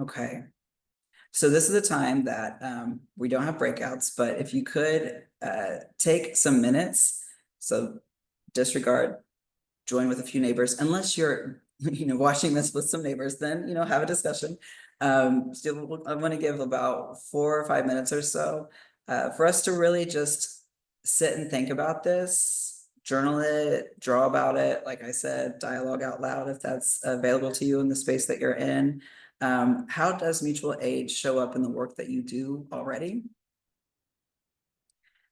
Okay. So this is the time that we don't have breakouts, but if you could take some minutes, so disregard, join with a few neighbors, unless you're watching this with some neighbors, then have a discussion. Still, I want to give about 4 or 5 minutes or so for us to really just sit and think about this, journal it, draw about it. Like I said, dialogue out loud if that's available to you in the space that you're in. How does mutual aid show up in the work that you do already?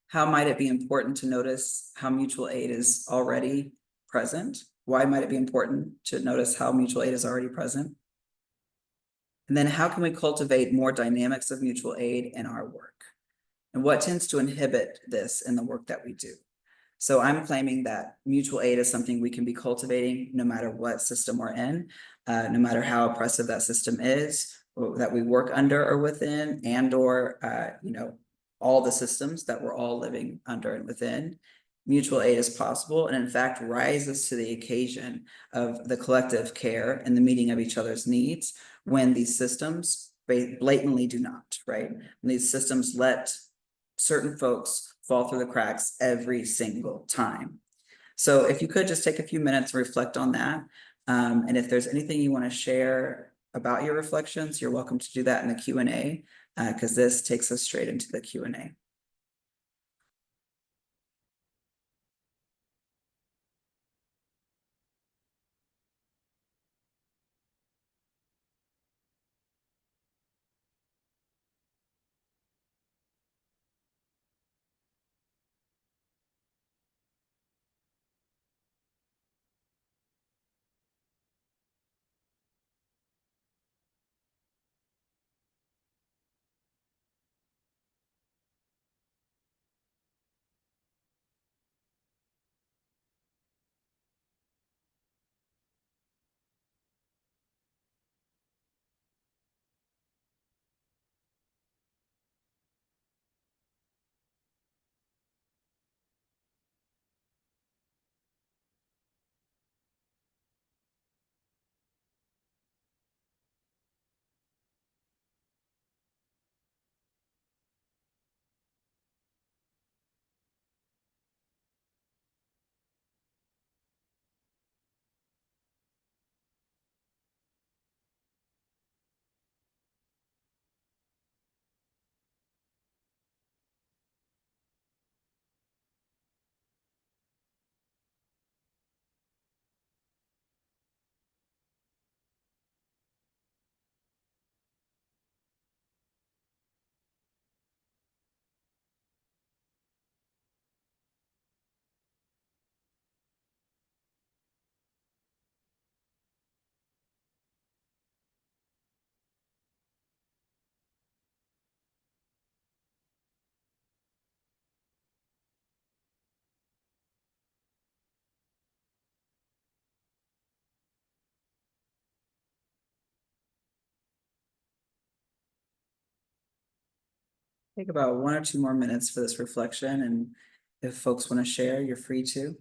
How might it be important to notice how mutual aid is already present? Why might it be important to notice how mutual aid is already present? And then how can we cultivate more dynamics of mutual aid in our work? And what tends to inhibit this in the work that we do? So I'm claiming that mutual aid is something we can be cultivating no matter what system we're in, no matter how oppressive that system is, or that we work under or within, and or all the systems that we're all living under and within. Mutual aid is possible and in fact rises to the occasion of the collective care and the meeting of each other's needs when these systems blatantly do not, right? When these systems let certain folks fall through the cracks every single time. So if you could just take a few minutes to reflect on that. And if there's anything you want to share about your reflections, you're welcome to do that in the Q&A, because this takes us straight into the Q&A. Take about 1 or 2 more minutes for this reflection, and if folks want to share, you're free to.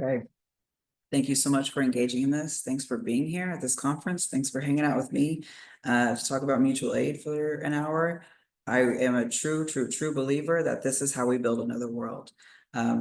Okay. Thank you so much for engaging in this. Thanks for being here at this conference. Thanks for hanging out with me to talk about mutual aid for an hour. I am a true believer that this is how we build another world.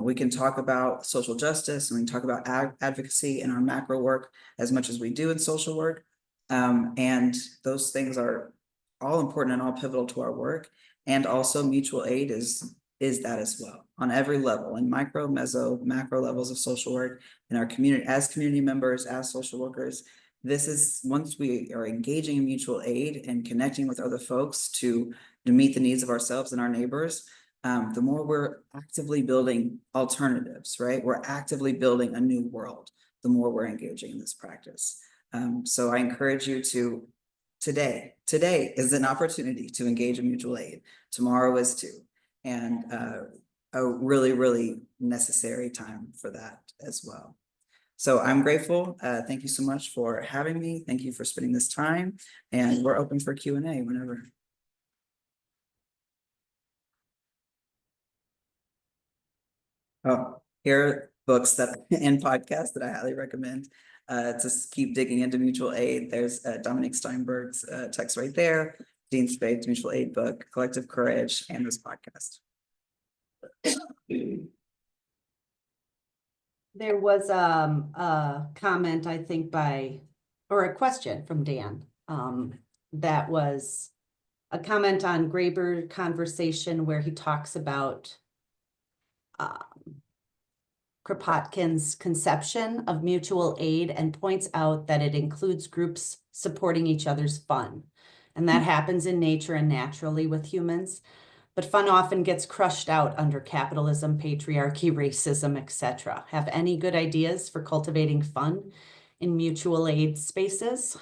We can talk about social justice and we can talk about advocacy in our macro work as much as we do in social work. And those things are all important and all pivotal to our work. And also mutual aid is that as well on every level, in micro, meso, macro levels of social work in our community, as community members, as social workers. This is, once we are engaging in mutual aid and connecting with other folks to meet the needs of ourselves and our neighbors, the more we're actively building alternatives, right? We're actively building a new world, the more we're engaging in this practice. So I encourage you to, today is an opportunity to engage in mutual aid. Tomorrow is too. And a really necessary time for that as well. So I'm grateful. Thank you so much for having me. Thank you for spending this time, and we're open for Q&A whenever. Oh, here are books that and podcasts that I highly recommend to keep digging into mutual aid. There's Dominique Steinberg's text right there, Dean Spade's mutual aid book, Collective Courage, and this podcast. There was a comment, I think, or a question from Dan. That was a comment on Graeber conversation where he talks about Kropotkin's conception of mutual aid and points out that it includes groups supporting each other's fun. And that happens in nature and naturally with humans. But fun often gets crushed out under capitalism, patriarchy, racism, etc. Have any good ideas for cultivating fun in mutual aid spaces?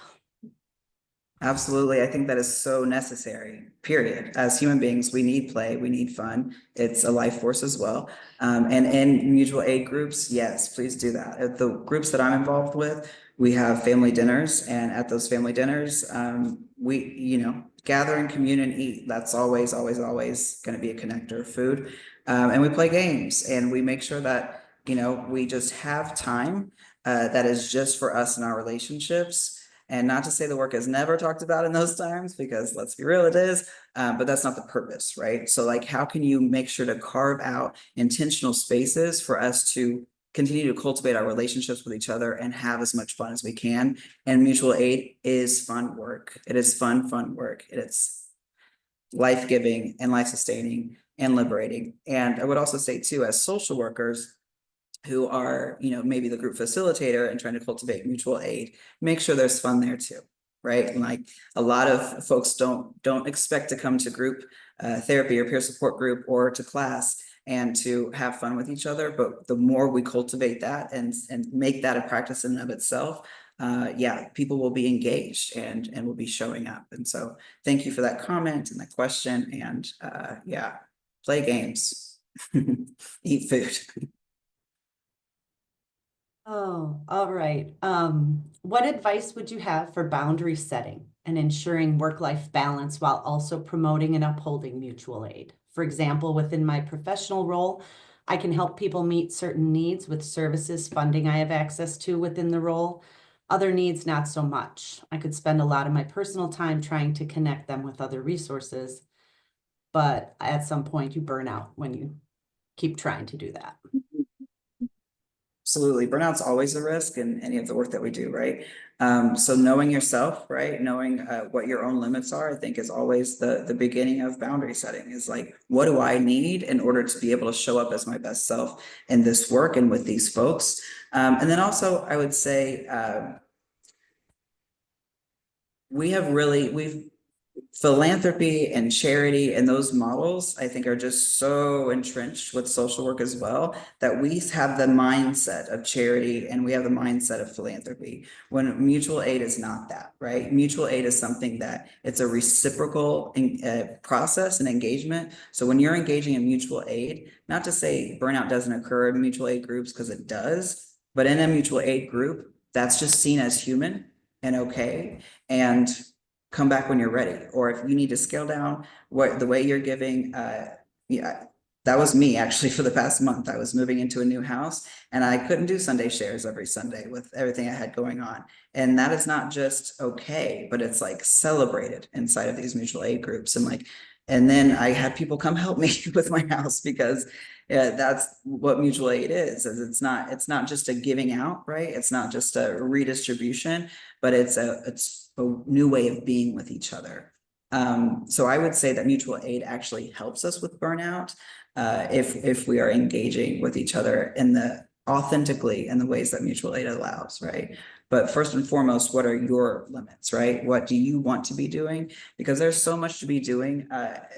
Absolutely. I think that is so necessary, period. As human beings, we need play, we need fun. It's a life force as well. And in mutual aid groups, yes, please do that. At the groups that I'm involved with, we have family dinners, and at those family dinners, we, gather and commune and eat. That's always going to be a connector of food. And we play games, and we make sure that, we just have time that is just for us and our relationships. And not to say the work is never talked about in those times, because let's be real, it is, but that's not the purpose, right? So like, how can you make sure to carve out intentional spaces for us to continue to cultivate our relationships with each other and have as much fun as we can? And mutual aid is fun work. It is fun work. It's life-giving and life-sustaining and liberating. And I would also say too, as social workers, who are, maybe the group facilitator and trying to cultivate mutual aid, make sure there's fun there too, right? And like a lot of folks don't expect to come to group therapy or peer support group or to class and to have fun with each other. But the more we cultivate that and make that a practice in and of itself, people will be engaged and will be showing up. And so thank you for that comment and that question. And play games, eat food. Oh, all right. What advice would you have for boundary setting and ensuring work-life balance while also promoting and upholding mutual aid? For example, within my professional role, I can help people meet certain needs with services, funding I have access to within the role. Other needs, not so much. I could spend a lot of my personal time trying to connect them with other resources, but at some point you burn out when you keep trying to do that. Absolutely. Burnout's always a risk in any of the work that we do, right? So knowing yourself, right? Knowing what your own limits are, I think is always the beginning of boundary setting is like, what do I need in order to be able to show up as my best self in this work and with these folks? And then also I would say, we've philanthropy and charity and those models, I think, are just so entrenched with social work as well, that we have the mindset of charity and we have the mindset of philanthropy, when mutual aid is not that, right? Mutual aid is something that it's a reciprocal process and engagement. So when you're engaging in mutual aid, not to say burnout doesn't occur in mutual aid groups, because it does, but in a mutual aid group, that's just seen as human and okay. And come back when you're ready. Or if you need to scale down what the way you're giving, yeah, that was me actually for the past month. I was moving into a new house and I couldn't do Sunday shares every Sunday with everything I had going on. And that is not just okay, but it's like celebrated inside of these mutual aid groups. And like, and then I had people come help me with my house because that's what mutual aid is it's not just a giving out, right? It's not just a redistribution, but it's a new way of being with each other. So I would say that mutual aid actually helps us with burnout if we are engaging with each other in the authentically in the ways that mutual aid allows, right? But first and foremost, what are your limits, right? What do you want to be doing? Because there's so much to be doing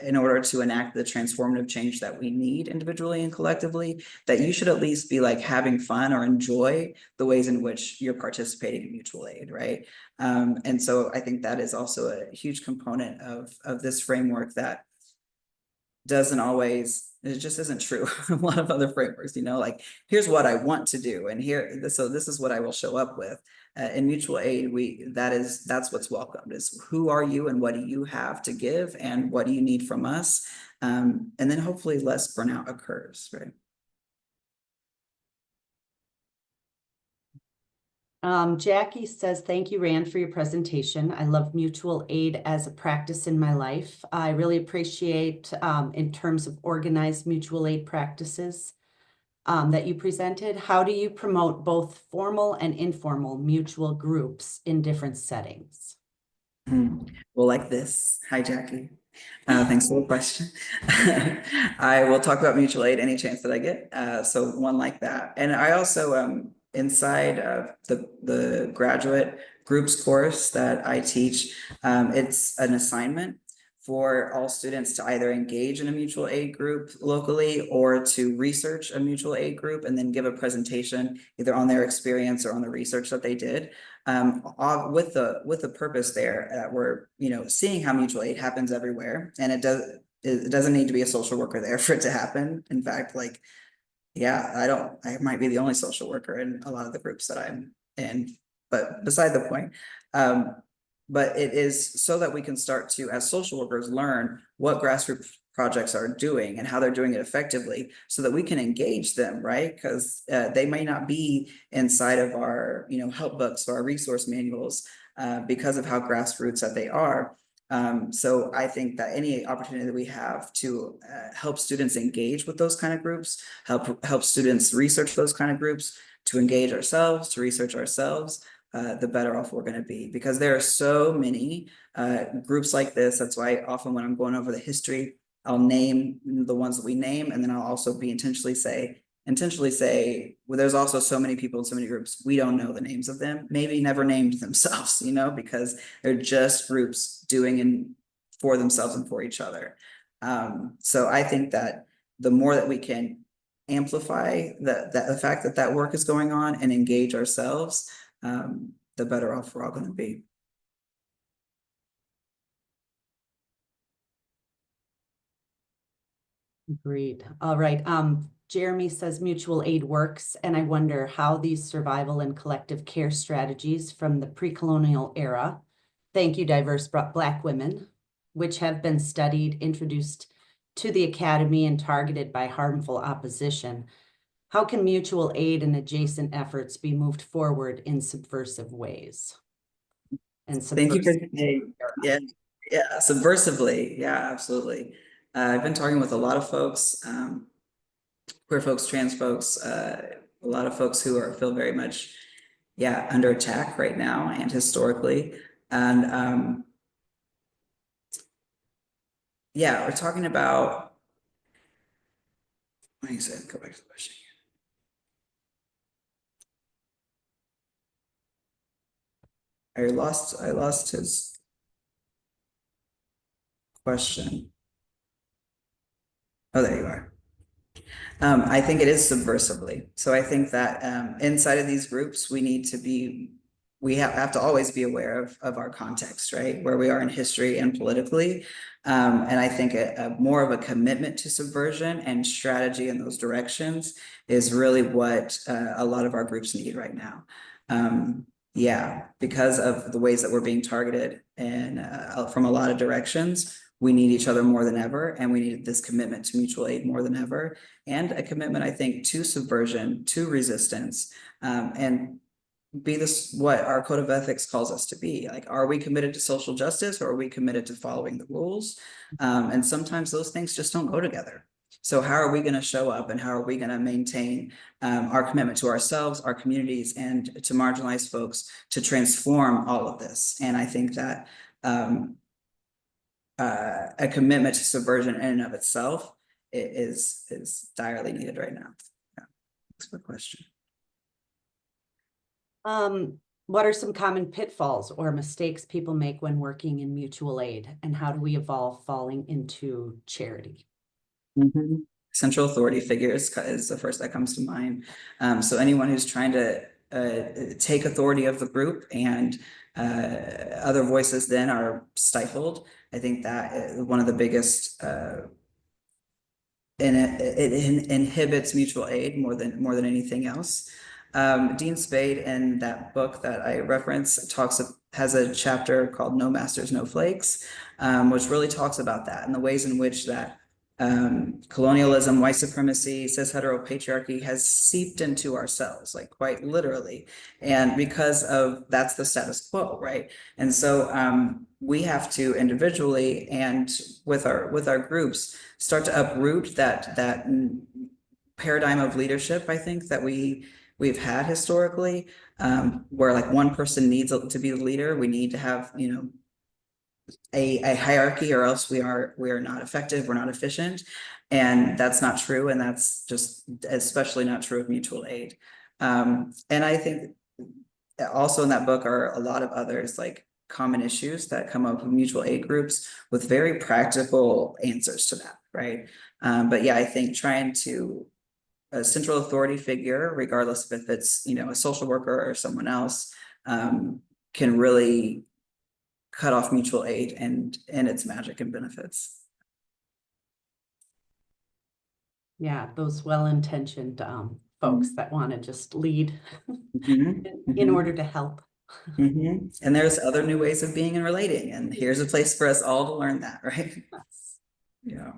in order to enact the transformative change that we need individually and collectively, that you should at least be like having fun or enjoy the ways in which you're participating in mutual aid, right? And so I think that is also a huge component of this framework that doesn't always, it just isn't true. A lot of other frameworks, like, here's what I want to do, and so this is what I will show up with. In mutual aid, that's what's welcomed, is who are you and what do you have to give and what do you need from us? And then hopefully less burnout occurs, right? Jackie says, thank you, Rand, for your presentation. I love mutual aid as a practice in my life. I really appreciate, in terms of organized mutual aid practices that you presented. How do you promote both formal and informal mutual groups in different settings? Well, like this. Hi, Jackie. Thanks for the question. I will talk about mutual aid any chance that I get. So one like that. And I also, inside of the graduate groups course that I teach, it's an assignment for all students to either engage in a mutual aid group locally or to research a mutual aid group and then give a presentation either on their experience or on the research that they did. With the purpose there that we're seeing how mutual aid happens everywhere, and it doesn't need to be a social worker there for it to happen. In fact, like, yeah, I might be the only social worker in a lot of the groups that I'm in, but beside the point. But it is so that we can start to, as social workers, learn what grassroots projects are doing and how they're doing it effectively so that we can engage them, right? Because they may not be inside of our, help books or our resource manuals because of how grassroots that they are. So I think that any opportunity that we have to help students engage with those kind of groups, help students research those kind of groups, to engage ourselves, to research ourselves, the better off we're going to be, because there are so many groups like this. That's why often when I'm going over the history, I'll name the ones that we name, and then I'll also be intentionally say, well, there's also so many people in so many groups, we don't know the names of them, maybe never named themselves, because they're just groups doing for themselves and for each other. So I think that the more that we can amplify the fact that work is going on and engage ourselves, the better off we're all going to be. Agreed. All right. Jeremy says mutual aid works, and I wonder how these survival and collective care strategies from the pre-colonial era, thank you, diverse Black women, which have been studied, introduced to the academy and targeted by harmful opposition, how can mutual aid and adjacent efforts be moved forward in subversive ways? And Thank you for, subversive. yeah, yeah, subversively, yeah, absolutely. I've been talking with a lot of folks, queer folks, trans folks, a lot of folks who feel very much, yeah, under attack right now and historically. And yeah, we're talking about, like I said, go back to the question. I lost his question. Oh, there you are. I think it is subversively. So I think that inside of these groups, we have to always be aware of our context, right? Where we are in history and politically. And I think more of a commitment to subversion and strategy in those directions is really what a lot of our groups need right now. Yeah, because of the ways that we're being targeted and from a lot of directions, we need each other more than ever, and we need this commitment to mutual aid more than ever, and a commitment, I think, to subversion, to resistance, and be this what our code of ethics calls us to be. Like, are we committed to social justice, or are we committed to following the rules? And sometimes those things just don't go together. So how are we going to show up, and how are we going to maintain our commitment to ourselves, our communities, and to marginalized folks to transform all of this? And I think that a commitment to subversion in and of itself is direly needed right now. Yeah. Thanks for the question. What are some common pitfalls or mistakes people make when working in mutual aid, and how do we evolve falling into charity? Central authority figures is the first that comes to mind. So anyone who's trying to take authority of the group, and other voices then are stifled. I think that one of the biggest and it inhibits mutual aid more than anything else. Dean Spade, in that book that I reference, has a chapter called "No Masters, No Flakes," which really talks about that and the ways in which that colonialism, white supremacy, cis heteropatriarchy has seeped into ourselves, like quite literally. And because of that's the status quo, right? And so we have to individually and with our groups start to uproot that paradigm of leadership, I think, that we've had historically, where like one person needs to be the leader. We need to have, a hierarchy, or else we are not effective, we're not efficient. And that's not true. And that's just especially not true of mutual aid. And I think also in that book are a lot of others, like common issues that come up with mutual aid groups with very practical answers to that, right? But yeah, I think trying to a central authority figure, regardless if it's, a social worker or someone else, can really cut off mutual aid and its magic and benefits. Yeah, those well-intentioned folks that want to just lead in order to help. And there's other new ways of being and relating, and here's a place for us all to learn that, right? Yes. Yeah.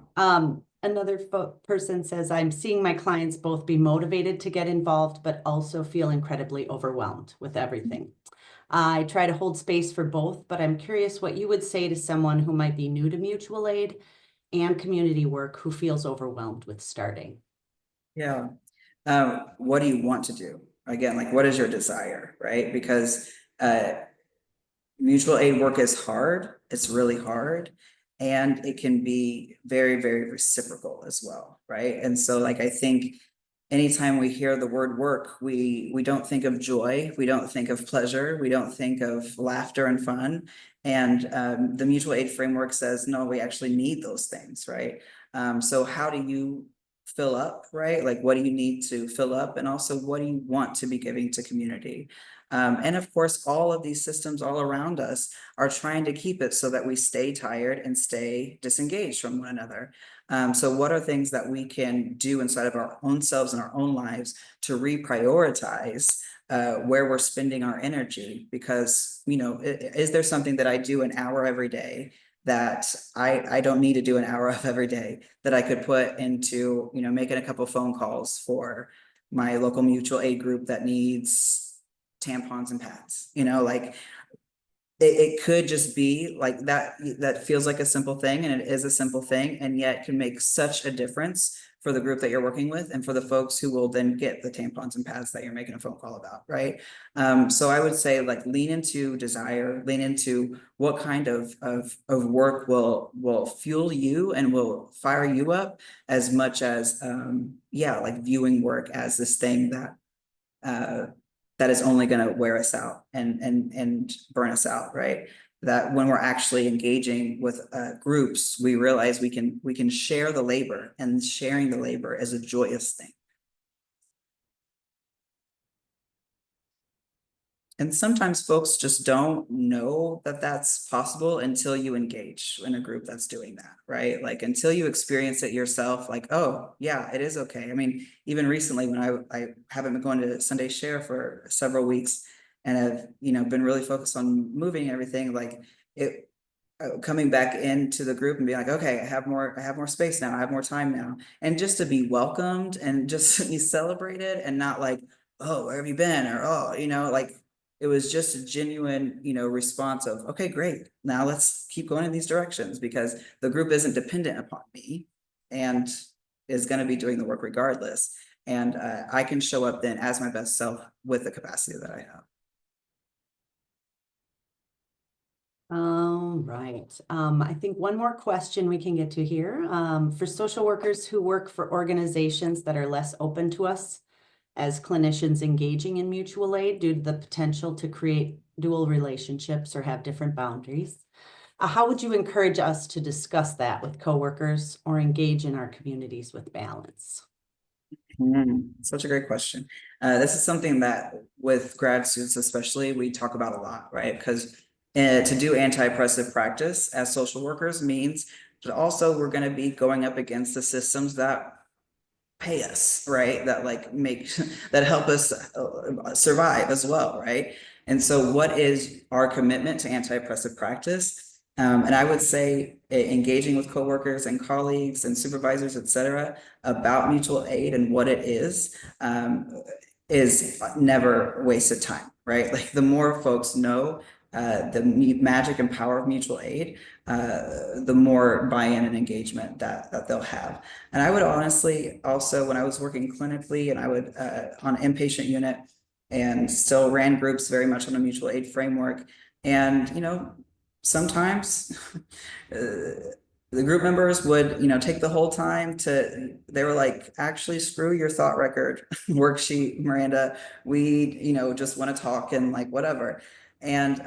Another person says, I'm seeing my clients both be motivated to get involved, but also feel incredibly overwhelmed with everything. I try to hold space for both, but I'm curious what you would say to someone who might be new to mutual aid and community work who feels overwhelmed with starting. Yeah. What do you want to do? Again, like, what is your desire, right? Because mutual aid work is hard. It's really hard. And it can be very, very reciprocal as well, right? And so, like, I think anytime we hear the word work, we don't think of joy, we don't think of pleasure, we don't think of laughter and fun. And the mutual aid framework says, no, we actually need those things, right? So how do you fill up, right? Like, what do you need to fill up? And also, what do you want to be giving to community? And of course, all of these systems all around us are trying to keep it so that we stay tired and stay disengaged from one another. So what are things that we can do inside of our own selves and our own lives to reprioritize where we're spending our energy? Because, is there something that I do an hour every day that I don't need to do an hour of every day, that I could put into, making a couple phone calls for my local mutual aid group that needs tampons and pads, like it could just be like that feels like a simple thing, and it is a simple thing, and yet can make such a difference for the group that you're working with and for the folks who will then get the tampons and pads that you're making a phone call about, right? So I would say like lean into desire, lean into what kind of work will fuel you and will fire you up, as much as like viewing work as this thing uh that is only going to wear us out and burn us out, right? That when we're actually engaging with groups, we realize we can share the labor, and sharing the labor is a joyous thing. And sometimes folks just don't know that that's possible until you engage in a group that's doing that, right? Like until you experience it yourself, like, oh yeah, it is okay. I mean, even recently when I haven't been going to Sunday Share for several weeks, and have, been really focused on moving and everything, like it coming back into the group and being like, okay, I have more space now, I have more time now. And just to be welcomed and just to be celebrated, and not like, oh, where have you been? Or, oh, like it was just a genuine, response of, okay, great. Now let's keep going in these directions, because the group isn't dependent upon me and is going to be doing the work regardless. And I can show up then as my best self with the capacity that I have. All right. I think one more question we can get to here. For social workers who work for organizations that are less open to us as clinicians engaging in mutual aid due to the potential to create dual relationships or have different boundaries, how would you encourage us to discuss that with coworkers or engage in our communities with balance? Such a great question. This is something that with grad students, especially, we talk about a lot, right? Because to do anti-oppressive practice as social workers means that also we're going to be going up against the systems that pay us, right? That like make that help us survive as well, right? And so what is our commitment to anti-oppressive practice? And I would say engaging with coworkers and colleagues and supervisors, et cetera, about mutual aid and what it is never wasted time, right? Like the more folks know the magic and power of mutual aid, the more buy-in and engagement that they'll have. And I would honestly also, when I was working clinically and I would on inpatient unit, and still ran groups very much on a mutual aid framework. And, sometimes the group members would, take the whole time they were like, actually, screw your thought record worksheet, Myranda. We, just want to talk and like whatever. And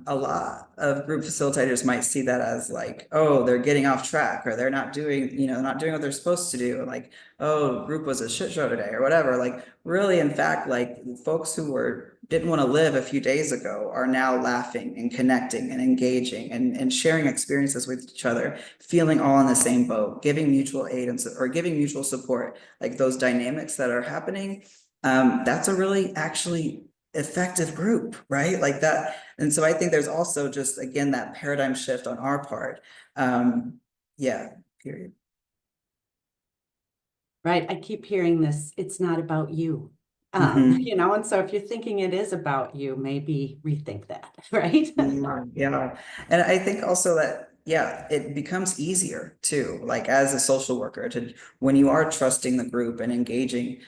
a lot of group facilitators might see that as like, oh, they're getting off track, or they're not doing, not doing what they're supposed to do. Like, oh, group was a shit show today or whatever. Like really, in fact, like folks who didn't want to live a few days ago are now laughing and connecting and engaging and sharing experiences with each other, feeling all in the same boat, giving mutual aid or giving mutual support, like those dynamics that are happening. That's a really actually effective group, right? Like that. And so I think there's also just, again, that paradigm shift on our part. Yeah, period. Right. I keep hearing this, it's not about you. And so if you're thinking it is about you, maybe rethink that, right? Yeah. And I think also that, yeah, it becomes easier too, like as a social worker when you are trusting the group and engaging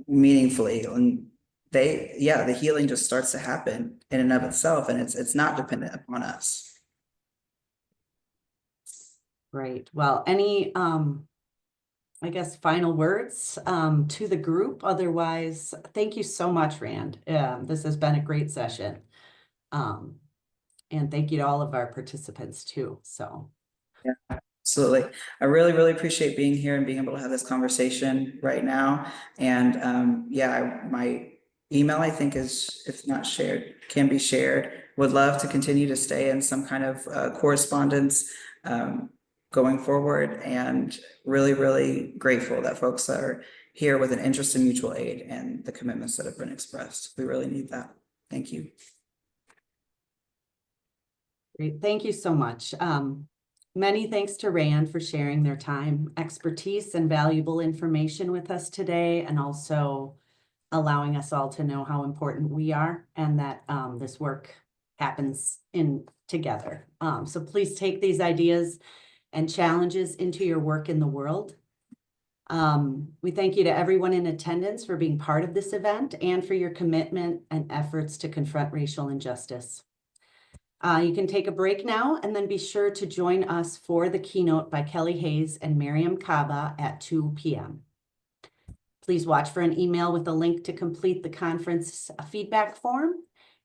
meaningfully, and the healing just starts to happen in and of itself, and it's not dependent upon us. Right. Well, any I guess final words to the group. Otherwise, thank you so much, Rand. This has been a great session. And thank you to all of our participants too. So Yeah, absolutely. I really, really appreciate being here and being able to have this conversation right now. And my email, I think, is, if not shared, can be shared. Would love to continue to stay in some kind of correspondence going forward, and really, really grateful that folks are here with an interest in mutual aid and the commitments that have been expressed. We really need that. Thank you. Great, thank you so much. Many thanks to Rand for sharing their time, expertise, and valuable information with us today, and also allowing us all to know how important we are and that this work happens together. So please take these ideas and challenges into your work in the world. We thank you to everyone in attendance for being part of this event and for your commitment and efforts to confront racial injustice. You can take a break now and then be sure to join us for the keynote by Kelly Hayes and Miriam Kaba at 2 p.m. Please watch for an email with a link to complete the conference feedback form.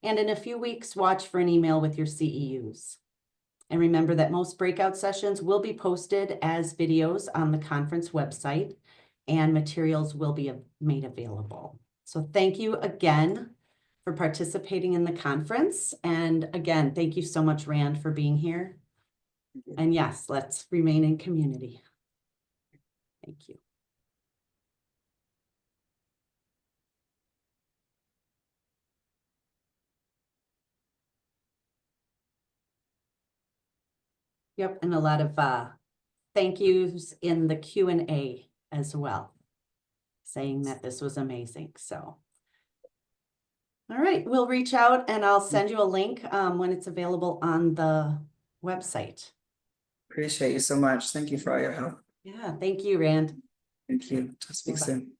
And in a few weeks, watch for an email with your CEUs. And remember that most breakout sessions will be posted as videos on the conference website and materials will be made available. So thank you again for participating in the conference. And again, thank you so much, Rand, for being here. And yes, let's remain in community. Thank you. Yep, and a lot of thank yous in the Q&A as well, saying that this was amazing. So, all right, we'll reach out and I'll send you a link when it's available on the website. Appreciate you so much. Thank you for all your help. Yeah, thank you, Rand. Thank you. Speak Bye-bye. soon.